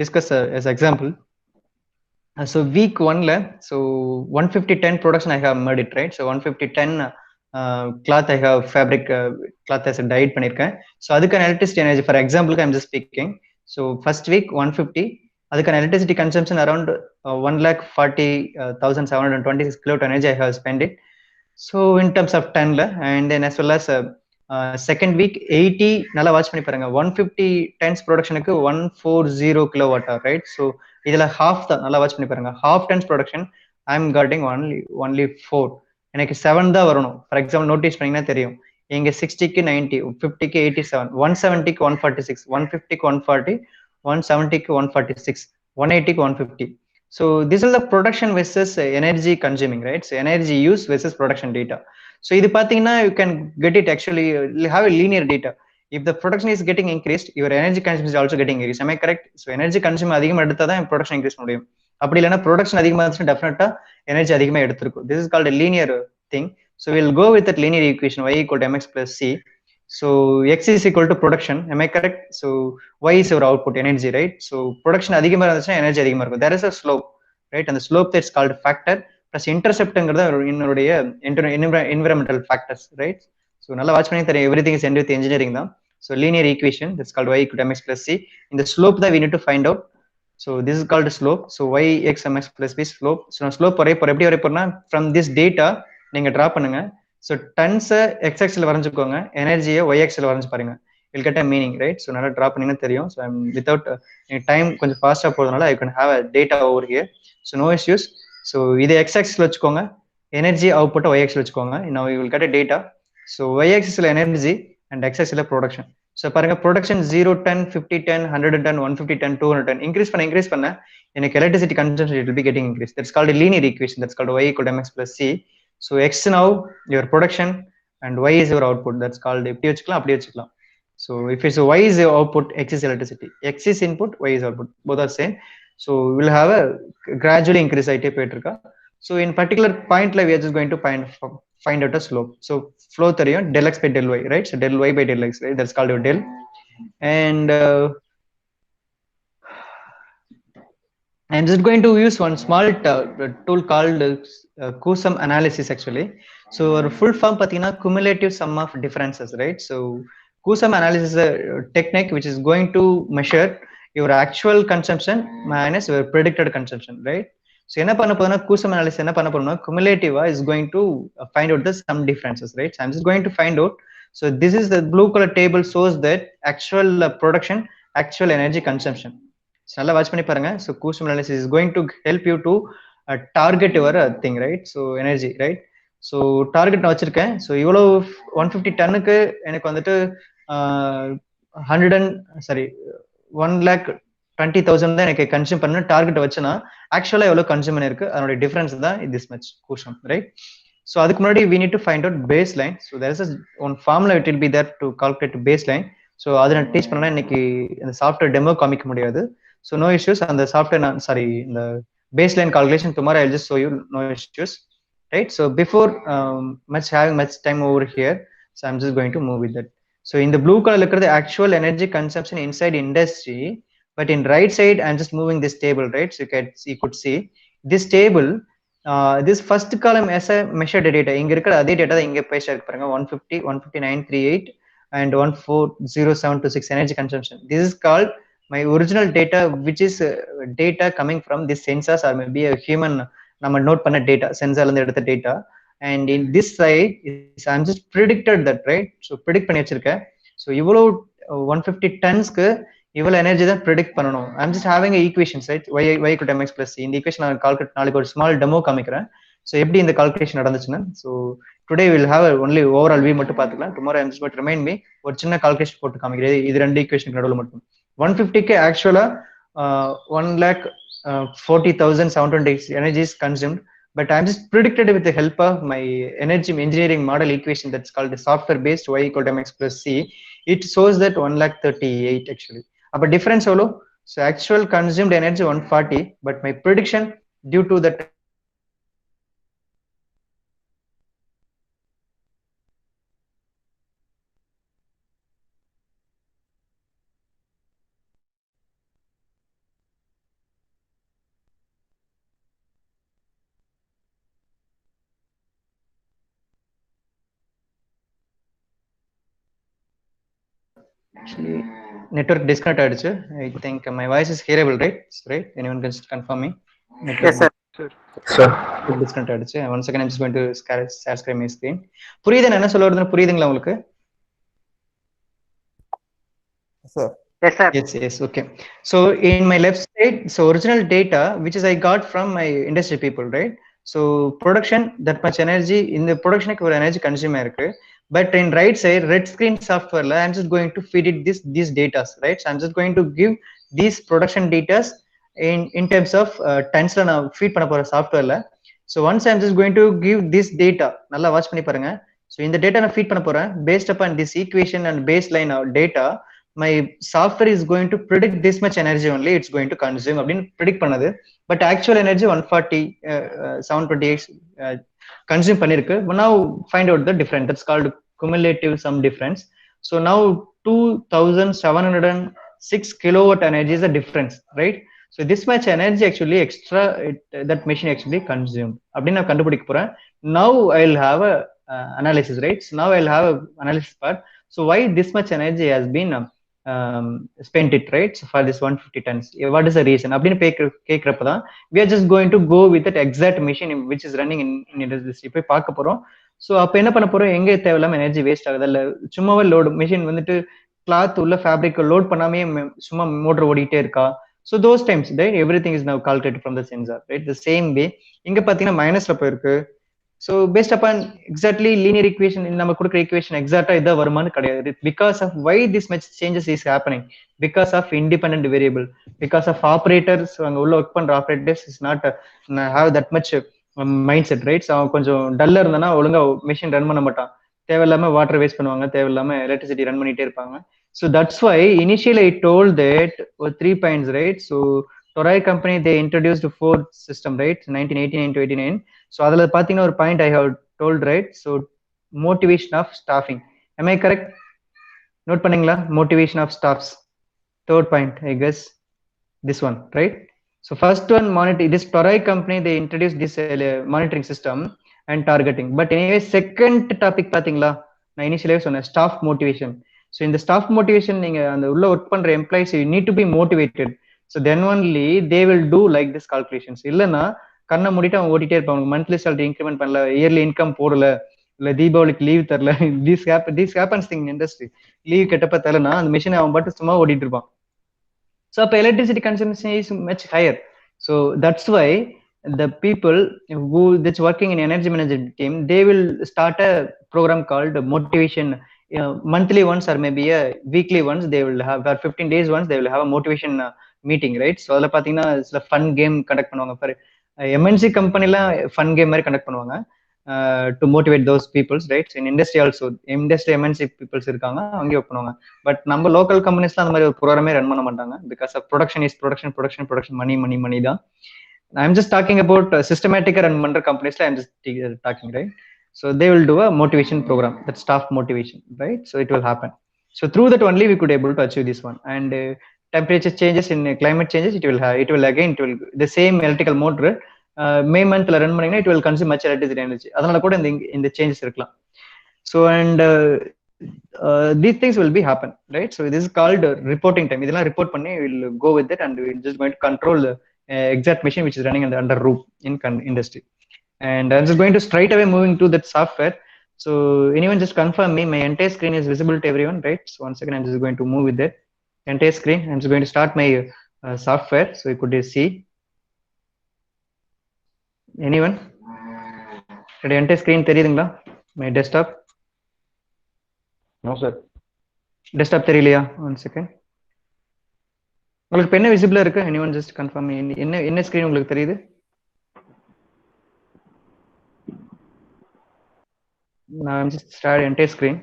discuss as example. So week 1 la, so 150 10 production I have made it, right? So 150 10 cloth I have fabric cloth as a dyed பண்ணிருக்கேன். So அதுக்கான electricity energy, for example I'm just speaking. So first week 150, அதுக்கான electricity consumption around 1,40,726 kilowatt energy I have spent it. So in terms of 10 la, and then as well as second week 80, நல்லா watch பண்ணி பாருங்க, 150 tens production க்கு 140 kilowatt hour, right? So இதுல half தான், நல்லா watch பண்ணி பாருங்க, half tens production I'm getting only 4, எனக்கு 7 தான் வரணும். ஃபார் எக்ஸாம்பிள் நோட்டீஸ் பண்ணீங்கன்னா தெரியும், இங்க 60க்கு 90, 50க்கு 87, 170க்கு 146, 150க்கு 140, 170க்கு 146, 180க்கு 150. So this is the production versus energy consuming, right? So energy use versus production data. So இது பாத்தீங்கன்னா you can get it actually, you have a linear data. If the production is getting increased, your energy consumption is also getting increased. Am I correct? So energy consume அதிகமா எடுத்தா தான் production increase பண்ண முடியும். அப்படி இல்லைன்னா production அதிகமா இருந்துச்சுன்னா டெஃபினட்டா எனர்ஜி அதிகமா எடுத்திருக்கும். This is called a linear thing. So we'll go with that linear equation, y equal to mx plus c. So x is equal to production. Am I correct? So y is your output energy, right? So production அதிகமா இருந்துச்சுன்னா energy அதிகமா இருக்கும். There is a slope, right? And the slope that's called factor plus interceptங்கிறது என்னுடைய environmental factors, right? So நல்லா watch பண்ணி தெரியும், everything is end with engineering தான். So linear equation that's called y equal to mx plus c. In the slope that we need to find out. So this is called slope. So y x mx plus b slope. So slope எப்படி வரைப்போம்னா from this data நீங்க draw பண்ணுங்க. So tons x axis வரைஞ்சுக்கோங்க, எனர்ஜியை y axis வரைஞ்சு பாருங்க, you'll get a meaning, right? So நல்லா draw பண்ணீங்கன்னா தெரியும். So I'm without time கொஞ்சம் ஃபாஸ்டா போறதுனால I can have a data over here. So no issues. So இது x axis வச்சுக்கோங்க, எனர்ஜி அவுட்புட் y axis வச்சுக்கோங்க. Now you will get a data. So y axis energy and x axis production. So பாருங்க production 0 10 50 10 110 150 10 210 increase பண்ண எனக்கு electricity consumption it will be getting increased. That's called a linear equation. That's called y equal to mx plus c. So x now your production and y is your output. That's called எப்படி வச்சுக்கலாம் அப்படி வச்சுக்கலாம். So if it's y is your output, x is electricity, x is input, y is output, both are same. So we'll have a gradually increase ஆயிட்டே போயிட்டு இருக்கா. So in particular point we are just going to find out a slope. So flow தெரியும், del x by del y, right? So del y by del x, right? That's called your del. And I'm just going to use one small tool called Cusum Analysis actually. So our full form pathina Cumulative Sum of Differences, right? So Cusum Analysis is a technique which is going to measure your actual consumption minus your predicted consumption, right? So என்ன பண்ண போறோம்னா Cusum Analysis என்ன பண்ண போறோம்னா cumulative is going to find out the sum differences, right? So I'm just going to find out. So this is the blue color table shows that actual production, actual energy consumption. So நல்லா watch பண்ணி பாருங்க. So Cusum Analysis is going to help you to target your thing, right? So energy, right? So target நான் வச்சிருக்கேன். So இவ்வளவு 150 டன்னுக்கு எனக்கு வந்துட்டு 1,20,000 தான் எனக்கு கன்சியூம் பண்ண டார்கெட் வச்சுன்னா ஆக்சுவலா எவ்வளவு கன்சியூம் பண்ணிருக்கு அதனுடைய டிஃபரன்ஸ் தான் this much Cusum, right? So அதுக்கு முன்னாடி we need to find out baseline. So there is one formula it will be there to calculate baseline. So அதை நான் டீச் பண்ணா இன்னைக்கு இந்த சாஃப்ட்வேர் டெமோ காமிக்க முடியாது. So no issues. And the software, the baseline calculation tomorrow I'll just show you, no issues, right? So before having much time over here, so I'm just going to move with that. So in the blue color look at the actual energy consumption inside industry, but in right side I'm just moving this table, right? So you could see this table this first column as a measured data இங்க இருக்கிற அதே data தான் இங்க paste இருக்கு பாருங்க 150 15938 and 1400726 energy consumption. This is called my original data, which is data coming from this sensors or maybe a human நம்ம note பண்ண data சென்சார்ல இருந்து எடுத்த data. And in this side is I'm just predicted that, right? So predict பண்ணி வச்சிருக்கேன். So இவ்வளவு 150 டன்ஸ்க்கு இவ்வளவு energy தான் predict பண்ணணும். I'm just having equations, right? y = mx plus c. இந்த ஈக்குவேஷன் நான் கால்குலேட் நாளைக்கு ஒரு ஸ்மால் டெமோ காமிக்கிறேன். ஸோ எப்படி இந்த கால்குலேஷன் நடந்துச்சுன்னா, so today will have only overall view மட்டும் பார்த்துக்கலாம். Tomorrow I'm just remind me ஒரு சின்ன கால்குலேஷன் போட்டு காமிக்கிறேன். இது ரெண்டு ஈக்குவேஷன் நடுவில் மட்டும் 150க்கு ஆக்சுவலா 1,40,720 energy is consumed, but I'm just predicted with the help of my energy engineering model equation that's called the software based y = mx plus c. It shows that 1,38 actually. But difference solo, so actual consumed energy 140, but my prediction due to that actually network disconnect ஆயிடுச்சு. I think my voice is hearable, right? Right? Anyone can just confirm me? Network Yes, sir. Sir. disconnect ஆயிடுச்சு. One second, I'm just going to share screen my screen. புரியுது நான் என்ன சொல்ல வரதுன்னு புரியுதுங்களா உங்களுக்கு? Sir. Yes, sir. Yes, okay. So in my left side, so original data which is I got from my industry people, right? So production, that much energy in the production க்கு ஒரு energy consume இருக்கு. But in right side, RETSCreen software la I'm just going to feed it these data, right? So I'm just going to give these production data in terms of tons la na feed பண்ண போற software la. So once I'm just going to give this data, நல்லா watch பண்ணி பாருங்க. So இந்த data நான் feed பண்ண போறேன் based upon this equation and baseline of data. My software is going to predict this much energy only it's going to consume அப்படின்னு predict பண்ணது. But actual energy 140 728 consume பண்ணிருக்கு. But now find out the difference, that's called cumulative sum difference. So now 2706 kilowatt energy is the difference, right? So this much energy actually extra that machine actually consumed அப்படின்னு நான் கண்டுபிடிக்க போறேன். Now I'll have a analysis, right? So now I'll have a analysis part. So why this much energy has been spent it, right? So for this 150 tons, what is the reason அப்படின்னு கேக்குறப்பதான் we are just going to go with that exact machine which is running in industry போய் பார்க்க போறோம். So அப்ப என்ன பண்ண போறோம், எங்க தேவையில்லாம எனர்ஜி வேஸ்ட் ஆகுது இல்ல சும்மாவே லோடு மிஷின் வந்துட்டு கிளாத் உள்ள ஃபேப்ரிக் லோட் பண்ணாமே சும்மா மோட்டர் ஓடிட்டே இருக்கா. So those times right everything is now calculated from the sensor, right? The same way இங்க பாத்தீங்கன்னா மைனஸ்ல போயிருக்கு. So based upon exactly linear equation நம்ம கொடுக்குற ஈக்குவேஷன் எக்ஸாக்டா இதான் வருமானு கிடையாது. Because of why this much changes is happening, because of independent variable, because of operators அங்க உள்ள ஒர்க் பண்ற operators is not have that much mind set, right? அவன் கொஞ்சம் டல்லா இருந்தானா ஒழுங்கா மிஷின் ரன் பண்ண மாட்டான், தேவையில்லாம வாட்டர் வேஸ்ட் பண்ணுவாங்க, தேவையில்லாம எலக்ட்ரிசிட்டி ரன் பண்ணிட்டே இருப்பாங்க. So that's why initially I told that 3 points, right? So Toray company they introduced 4 system, right? 1989 to 89. So adala pathina or point I have told, right? So motivation of staffing, am I correct? Note panningla motivation of staffs. Third point I guess this one, right? So first one, monitor this Toray company they introduced this monitoring system and targeting. But anyway second topic pathingla na initially sonna staff motivation. So in the staff motivation நீங்க அந்த உள்ள work பண்ற employees you need to be motivated. So then only they will do like this calculations. இல்லனா கண்ணை மூடிட்டு அவன் ஓட்டிட்டே இருப்பான், monthly salary increment பண்ணல, இயர்லி இன்கம் போடல, இல்ல தீபாவளிக்கு லீவ் தரல, this happens thing in industry. Leave கெட்டப்ப தரலனா அந்த மிஷினை அவன் பாட்டு சும்மா ஓட்டிட்டு இருப்பான். So electricity consumption is much higher. So that's why the people who that's working in energy management team, they will start a program called motivation. Monthly once or maybe a weekly once they will have, or 15 days once they will have a motivation meeting, right? So adla pathina is a fun game conduct பண்ணுவாங்க. For MNC company la fun game மாதிரி conduct பண்ணுவாங்க to motivate those peoples, right? So in industry also industry MNC peoples இருக்காங்க, அங்கே work பண்ணுவாங்க. But நம்ம local கம்பெனிஸ்ல அந்த மாதிரி ஒரு ப்ரோக்ராமே ரன் பண்ண மாட்டாங்க. Because of production is production money தான். I'm just talking about systematic run பண்ற கம்பெனிஸ்ல I'm just talking, right? So they will do a motivation program, that staff motivation, right? So it will happen. So through that only we could able to achieve this one. And temperature changes in climate changes, it will again the same electrical motor மே மந்த்ல run பண்ணீங்கன்னா it will consume much electricity energy. அதனால கூட இந்த changes இருக்கலாம். So and these things will be happen, right? So this is called reporting time. இதெல்லாம் report பண்ணி we'll go with it and we're just going to control the exact machine which is running under roof in industry. And I'm just going to straight away moving to that software. So anyone just confirm me my entire screen is visible to everyone, right? So once again I'm just going to move with that entire screen. I'm just going to start my software, so you could see. Anyone? Ready? Entire screen தெரியுதுங்களா? My desktop. No sir. Desktop தெரியலையா? One second. உங்களுக்கு என்ன விசிபிளா இருக்கு? Anyone just confirm me. என்ன screen உங்களுக்கு தெரியுது? நான் just start entire screen.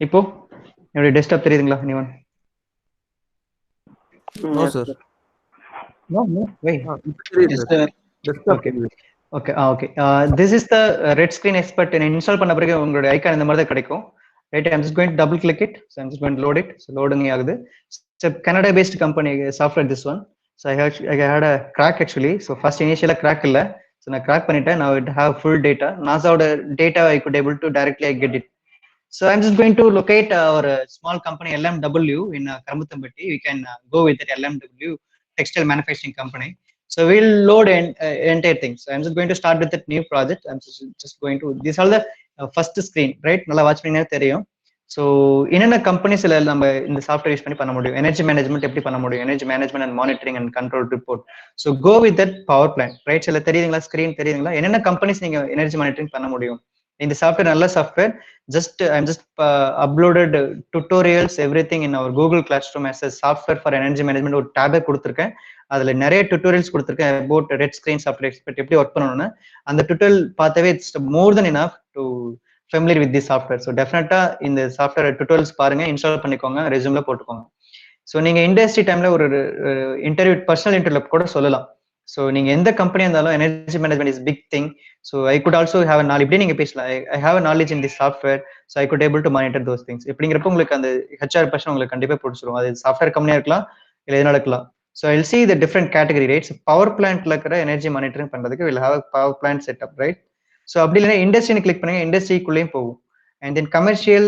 இப்போ என்னோட டெஸ்க்டாப் தெரியுதுங்களா? Anyone? No sir. No, wait. Yes sir. Okay. Okay. Okay. This is the RETScreen expert. Install பண்ண பிறகு உங்களுடைய ஐகான் இந்த மாதிரி தான் கிடைக்கும். Right, I'm just going to double click it. So I'm just going to load it. So loading ஆகுது. It's a Canada based company software, this one. So I had a crack actually. So first initial crack இல்ல. So நான் crack பண்ணிட்டேன். Now it have full data. NASA oda data I could able to directly get it. So I'm just going to locate our small company LMW in Karamutambatti. We can go with it, LMW textile manufacturing company. So we'll load entire things. So I'm just going to start with that new project. I'm just going to, these are the first screen, right? நல்லா watch பண்ணீங்கன்னா தெரியும். So என்னென்ன கம்பெனிஸ்ல நம்ம இந்த software use பண்ணி பண்ண முடியும், energy management எப்படி பண்ண முடியும், energy management and monitoring and control report. So go with that power plan, right? சில தெரியுதுங்களா? ஸ்கிரீன் தெரியுதுங்களா? என்னென்ன கம்பெனிஸ் நீங்க எனர்ஜி மானிட்டரிங் பண்ண முடியும்? இந்த சாஃப்ட்வேர் நல்ல software. I'm just uploaded tutorials everything in our Google Classroom as a software for energy management ஒரு டேபே கொடுத்துருக்கேன். அதுல நிறைய டுட்டோரியல்ஸ் கொடுத்துருக்கேன் about RETScreen software expert எப்படி ஒர்க் பண்ணணும்னு. அந்த டுட்டோரியல் பார்த்தாவே it's more then enough to familiar with this software. So டெஃபினட்டா இந்த சாஃப்ட்வேர் டுட்டோரியல்ஸ் பாருங்க, இன்ஸ்டால் பண்ணிக்கோங்க, ரெஸ்யூம்ல போட்டுக்கோங்க. ஸோ நீங்க இண்டஸ்ட்ரி டைம்ல ஒரு இன்டர்வியூ, பர்சனல் இன்டர்வியூல கூட சொல்லலாம். ஸோ நீங்க எந்த கம்பெனியா இருந்தாலும் energy management is big thing. So I could also have knowledge, இப்படி நீங்க பேசலாம், I have knowledge in this software, so I could able to monitor those things. இப்படிங்கிறப்ப உங்களுக்கு அந்த ஹெச்ஆர் பர்சன் உங்களுக்கு கண்டிப்பா பிடிச்சிரும். அது சாஃப்ட்வேர் கம்பெனியா இருக்கலாம், இல்லை எதுனா இருக்கலாம். So I will see the different category, right? Power பிளான்ட்ல இருக்கிற எனர்ஜி மானிட்டரிங் பண்றதுக்கு will have power plant setup, right? So அப்படி இல்லைன்னா இண்டஸ்ட்ரின்னு கிளிக் பண்ணுங்க, இண்டஸ்ட்ரிக்குள்ளேயும் போகும். And then commercial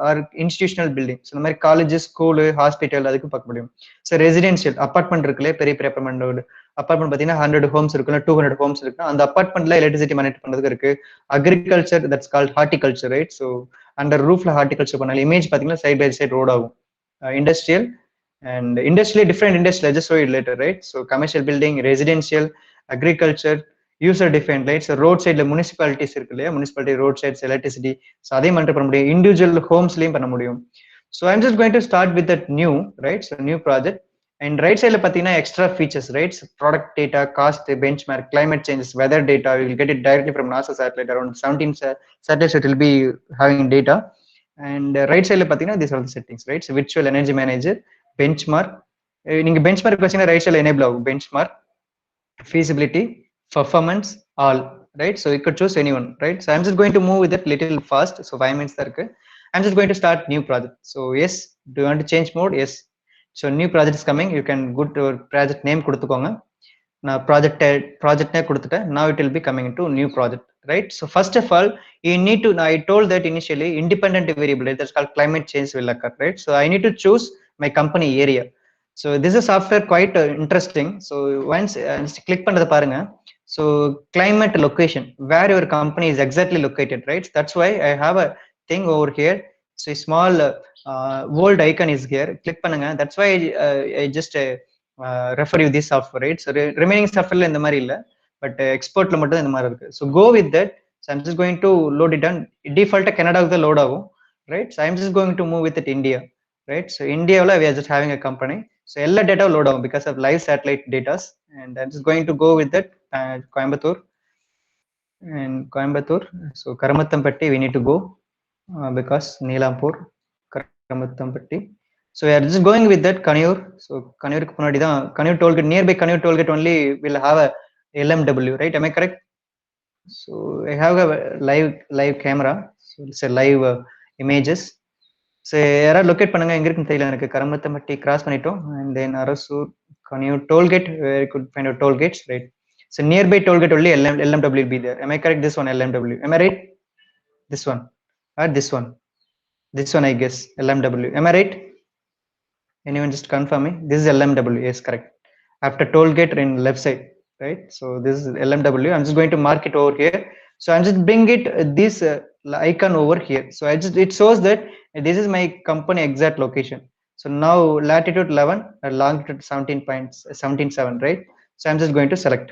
or institutional buildings, இந்த மாதிரி காலேஜஸ், ஸ்கூலு, ஹாஸ்பிட்டல், அதுக்கு பார்க்க முடியும். ஸோ ரெசிடென்ஷியல் அப்பார்ட்மெண்ட் இருக்குல்ல, பெரிய பெரிய அப்பார்ட்மெண்ட் பார்த்தீங்கன்னா 100 ஹோம்ஸ் இருக்குல்ல, 200 ஹோம்ஸ் இருக்கு, அந்த அப்பார்ட்மெண்ட்ல எலக்ட்ரிசிட்டி மேனேஜ் பண்றதுக்கு இருக்கு. Agriculture, that's called horticulture, right? So அந்த ரூஃப்ல ஹார்டிகல்ச்சர் பண்ணாலும் இமேஜ் பார்த்தீங்கன்னா சைட் பை சைட் ரோட் ஆகும். Industrial and industrially different industry, I just show you later, right? So commercial building, residential, agriculture, user defined, right? So roadside municipalities இருக்கு இல்லையா, municipality road sides electricity, so அதே மாதிரி பண்ண முடியும். individual ஹோம்ஸ்லயும் பண்ண முடியும். So I'm just going to start with that new, right? So new project. And right side பார்த்தீங்கன்னா extra features, right? So product data, cost, benchmark, climate changes, weather data, you will get it directly from NASA satellite. Around 17 satellites it will be having data. And right side பார்த்தீங்கன்னா these are the settings, right? So virtual energy manager, benchmark, நீங்க benchmark வச்சீங்கன்னா right side enable ஆகும். benchmark, feasibility, performance, all, right? So you could choose anyone, right? So I'm just going to move with it little fast. So 5 minutes there. I'm just going to start new project. So yes, do you want to change mode? Yes. So new project is coming. You can go to project name கொடுத்துக்கோங்க. நான் project name கொடுத்துட்டேன். Now it will be coming into new project, right? So first of all, you need to, I told that initially independent variable, that's called climate change will occur, right? So I need to choose my company area. So this is software quite interesting. So once click பண்றத பாருங்க. So climate location, where your company is exactly located, right? That's why I have a thing over here. So a small world icon is here. Click பண்ணுங்க. That's why I just refer you this software, right? So remaining software இந்த மாதிரி இல்ல, but exportல மட்டும் இந்த மாதிரி இருக்கு. So go with that. So I'm just going to load it down. Default Canada க்கு load ஆகும், right? So I'm just going to move with it India, right? So India we are just having a company. So எல்லா data load ஆகும் because of live satellite data. And I'm just going to go with that Coimbatore. And Coimbatore. So Karamathampatti we need to go because Neelampur, Karamathampatti. So we are just going with that Kanur. So Kanur ku munadi da Kanur tollgate, nearby Kanur tollgate only will have a LMW, right? Am I correct? So I have a live camera. So it's a live images. So யாராவது locate பண்ணுங்க, எங்க இருக்குன்னு தெரியல எனக்கு. கரமத்தம்பட்டி cross பண்ணிட்டோம். And then Arasur, Can you toll gate where you could find out toll gates, right? So nearby toll gate only LMW will be there. Am I correct? This one LMW. Am I right? This one or this one? This one I guess LMW. Am I right? Anyone just confirm me? This is LMW. Yes, correct. After toll gate in left side, right? So this is LMW. I'm just going to mark it over here. So I'm just bring it this icon over here. So I just it shows that this is my company exact location. So now latitude 11, longitude 17.177, right? So I'm just going to select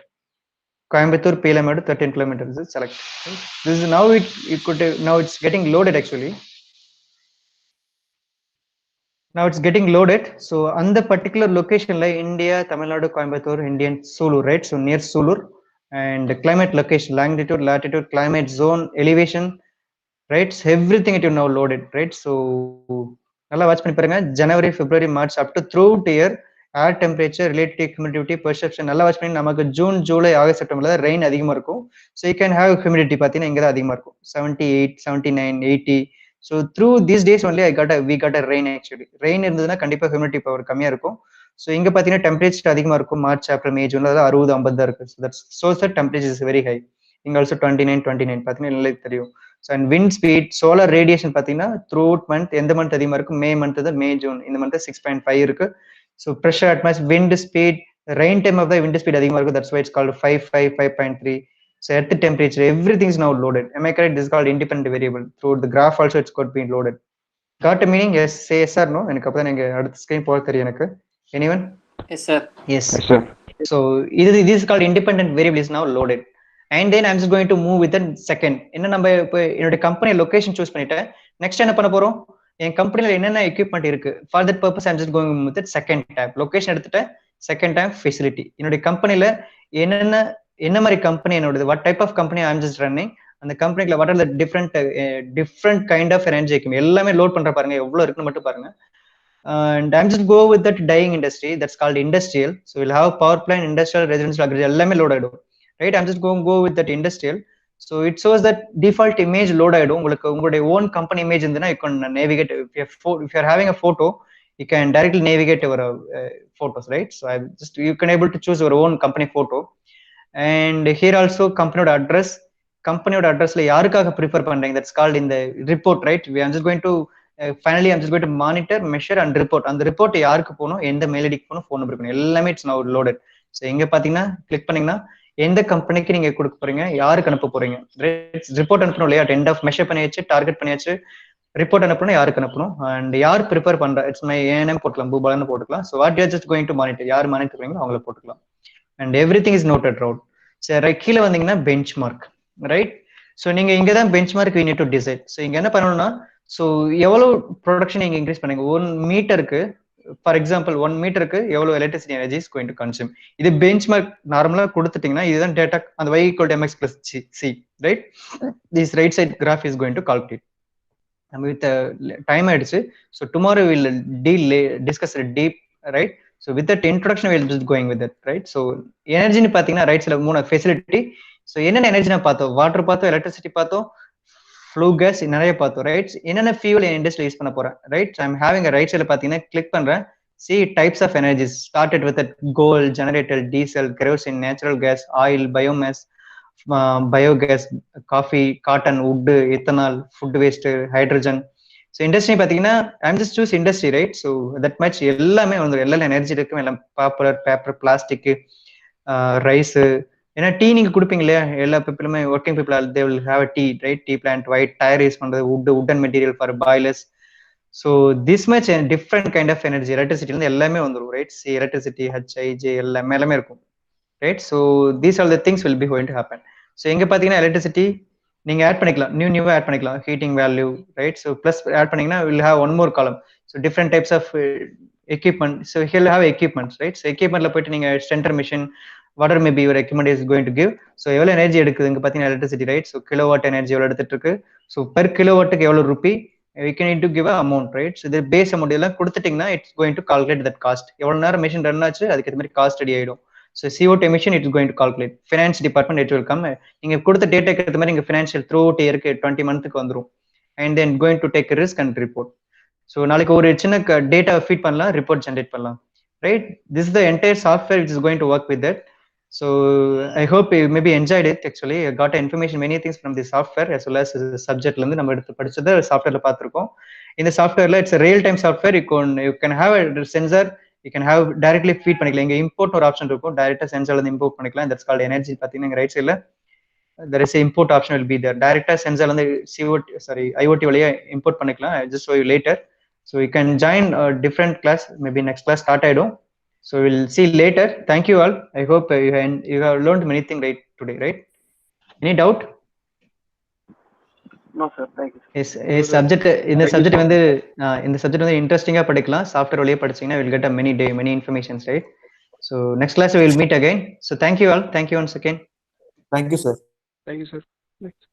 Coimbatore Pelamadu 13 kilometers. Select. Right? This is now it could now it's getting loaded actually. Now it's getting loaded. So on the particular location like India, Tamil Nadu, Coimbatore, Indian Sulu, right? So near Sulur, and climate location, longitude, latitude, climate zone, elevation, right? So everything it is now loaded, right? So நல்லா watch பண்ணி பாருங்க. January, February, March up to throughout year air temperature, relative humidity, perception நல்லா watch பண்ணி நமக்கு June, July, August, செப்டம்பர்ல rain அதிகமா இருக்கும். So you can have humidity பார்த்தீங்கன்னா இங்கே தான் அதிகமா இருக்கும். 78, 79, 80. So through these days only we got a rain actually. Rain இருந்ததுன்னா கண்டிப்பாக ஹியூமிடிட்டி பவர் கம்மியா இருக்கும். ஸோ இங்க பார்த்தீங்கன்னா டெம்பரேச்சர் அதிகமா இருக்கும். மார்ச், ஏப்ரல், மே, ஜூன்ல 60, 50 தான் இருக்கு. So that's shows that temperature is very high. இங்க ஆல்சோ 29, 29 பார்த்தீங்கன்னா நல்லா தெரியும். So and wind speed, solar radiation பார்த்தீங்கன்னா த்ரூ அவுட் மந்த் எந்த மந்த் அதிகமாக இருக்கும்? மே மந்த் தான், மே ஜூன் இந்த மந்த் 6.5 இருக்கு. So pressure atmosphere, wind speed, rain time of the wind speed அதிகமாக இருக்கும். That's why it's called 5, 5.3. So earth temperature, everything is now loaded. Am I correct? This is called independent variable. Through the graph also it's got been loaded. Got a meaning? Yes, say yes or no. எனக்கு அப்பதான் நீங்க அடுத்த screen போக தெரியும் எனக்கு. Anyone? Yes, sir. Yes. Yes, sir. So this is called independent variable is now loaded. And then I'm just going to move with the second. என்ன நம்ம இப்போ என்னோட கம்பெனி லொகேஷன் சூஸ் பண்ணிட்டேன். நெக்ஸ்ட் என்ன பண்ண போறோம்? என் கம்பெனில என்னென்ன எக்யூப்மெண்ட் இருக்கு? For that purpose I'm just going with the second tab. லொகேஷன் எடுத்துட்டேன். Second time facility. என்னோட கம்பெனில என்ன மாதிரி கம்பெனி என்னோடது, what type of company I am just running, அந்த கம்பெனில what are the different kind of energy எல்லாமே லோட் பண்ற பாருங்க, எவ்வளவு இருக்குன்னு மட்டும் பாருங்க. And I'm just go with that dyeing industry, that's called industrial. So we'll have power plant, industrial, residential, agriculture எல்லாமே லோட் ஆயிடும், right? I'm just going go with that industrial. So it shows that default image load ஆயிடும். உங்களுக்கு உங்களுடைய own company image இருந்ததுன்னா you can navigate. If you're having a photo, you can directly navigate your photos, right? So I just you can able to choose your own company photo. And here also company address, கம்பெனியோட அட்ரஸ்ல யாருக்காக prefer பண்றீங்க, that's called இந்த report, right? I'm just going to finally I'm just going to monitor, measure and report. அந்த report யாருக்கு போகணும், எந்த mail ஐடிக்கு போகணும், ஃபோன் நம்பர் போகணும், எல்லாமே இட்ஸ் நவ் லோடட். ஸோ எங்க பாத்தீங்கன்னா கிளிக் பண்ணீங்கன்னா எந்த கம்பெனிக்கு நீங்க கொடுக்க போறீங்க, யாருக்கு அனுப்ப போறீங்க, ரிப்போர்ட் அனுப்பணும் இல்லையா? எண்ட் ஆஃப் மெஷர் பண்ணியாச்சு, டார்கெட் பண்ணியாச்சு, ரிப்போர்ட் அனுப்பணும், யாருக்கு அனுப்பணும், அண்ட் யார் ப்ரிப்பேர் பண்ற, இட்ஸ் மை ஏஎன்எம் போட்டுக்கலாம், பூபாலன்னு போட்டுக்கலாம். So what you just going to monitor, யார் மானிட்டர் பண்ணீங்களோ அவங்கள போட்டுக்கலாம். And everything is noted ரவுட். சரி, கீழே வந்தீங்கன்னா பெஞ்ச் மார்க், ரைட்? ஸோ நீங்க இங்க தான் bench mark you need to decide. So இங்க என்ன பண்ணணும்னா, ஸோ எவ்வளவு ப்ரொடக்ஷன் நீங்க இன்க்ரீஸ் பண்ணுங்க, 1 மீட்டருக்கு ஃபார் எக்ஸாம்பிள் 1 மீட்டருக்கு எவ்வளவு electricity energy is going to consume. இது பெஞ்ச் மார்க் நார்மலா கொடுத்துட்டீங்கன்னா இதுதான் டேட்டா, அந்த y = mx + c, right? This right side graph is going to calculate. நம்ம வித் டைம் ஆயிடுச்சு. So tomorrow will discuss deep, right? So with that introduction we'll just going with it, right? So energy ni pathina right side moona facility. So enna energy na paatho, water paatho, electricity paatho, flue gas nariya paatho, right? Enna fuel in industry use panna pora, right? So I'm having a right side pathina click pandren. See types of energies started with that coal, generator, diesel, kerosene, natural gas, oil, biomass, biogas, coffee, cotton, wood, ethanol, food waste, hydrogen. So industry பார்த்தீங்கன்னா I'm just choose industry, right? So that much எல்லாமே வந்து எல்லா energy இருக்கும், எல்லாம் popular, paper, plastic, rice. ஏன்னா tea நீங்க கொடுப்பீங்க இல்லையா, எல்லா பீப்புளுமே working people they will have a tea, right? Tea plant, white tyre use பண்றது, wood and material for boilers. So this much different kind of energy எலக்ட்ரிசிட்டிலேருந்து எல்லாமே வந்துடும், ரைட்? சி எலக்ட்ரிசிட்டி, HIJ எல்லாமே இருக்கும், right? So these are the things will be going to happen. So எங்க பார்த்தீங்கன்னா electricity நீங்க ஆட் பண்ணிக்கலாம், நியூவா ஆட் பண்ணிக்கலாம், heating value, right? So plus add பண்ணீங்கன்னா will have one more column. So different types of equipment. So we'll have equipments, right? So எக்யூப்மெண்ட்ல போயிட்டு நீங்க stenter machine, water maybe your equipment is going to give. So எவ்வளவு energy எடுக்குது இங்க பாத்தீங்கன்னா electricity, right? So kilowatt energy எவ்வளவு எடுத்துட்டு இருக்கு, ஸோ பெர் கிலோவாட்டுக்கு எவ்வளவு Ruby, you can NEET to give a amount, right? So இது பேஸ் அமௌண்ட் எல்லாம் கொடுத்துட்டீங்கன்னா it's going to calculate that cost. எவ்வளவு நேரம் மிஷின் ரன் ஆச்சு அதுக்கு மாதிரி காஸ்ட் ரெடி ஆயிடும். So CO2 emission it is going to calculate. Finance department it will come. நீங்க கொடுத்த டேட்டாக்கு ஏற்ற மாதிரி நீங்க ஃபினான்ஷியல் த்ரூ அவுட் இயருக்கு 20 மந்த்துக்கு வந்துடும். And then going to take risk and report. So நாளைக்கு ஒரு சின்ன டேட்டா ஃபீட் பண்ணலாம், ரிப்போர்ட் ஜென்ரேட் பண்ணலாம், right? This is the entire software which is going to work with that. So I hope you maybe enjoyed it. Actually, I got information many things from the software as well as the subject la நம்ம எடுத்து படிச்சத software la பார்த்திருக்கோம். இந்த softwareல it's a real time software. You can have a sensor, you can have directly feed பண்ணிக்கலாம். இங்க import ஒரு option இருக்கும், டைரக்டா சென்சார்ல இருந்து இம்போர்ட் பண்ணிக்கலாம். that's called energy. பாத்தீங்கன்னா ரைட் சைடுல there is a import option will be there. Directா சென்சார்ல இருந்து IoT வழியா import பண்ணிக்கலாம். I just show you later. So you can join a different class, maybe next class start ஆயிடும். So we'll see later. Thank you all. I hope you have learned many things right today, right? Any doubt? No sir, thank you. Yes, subject இந்த subject வந்து இந்த subject வந்து இன்ட்ரஸ்டிங்கா படிக்கலாம். Software வழியா படிச்சீங்கன்னா will get a many informations, right? So next class we will meet again. So thank you all. Thank you once again. Thank you sir. Thank you, sir. Next.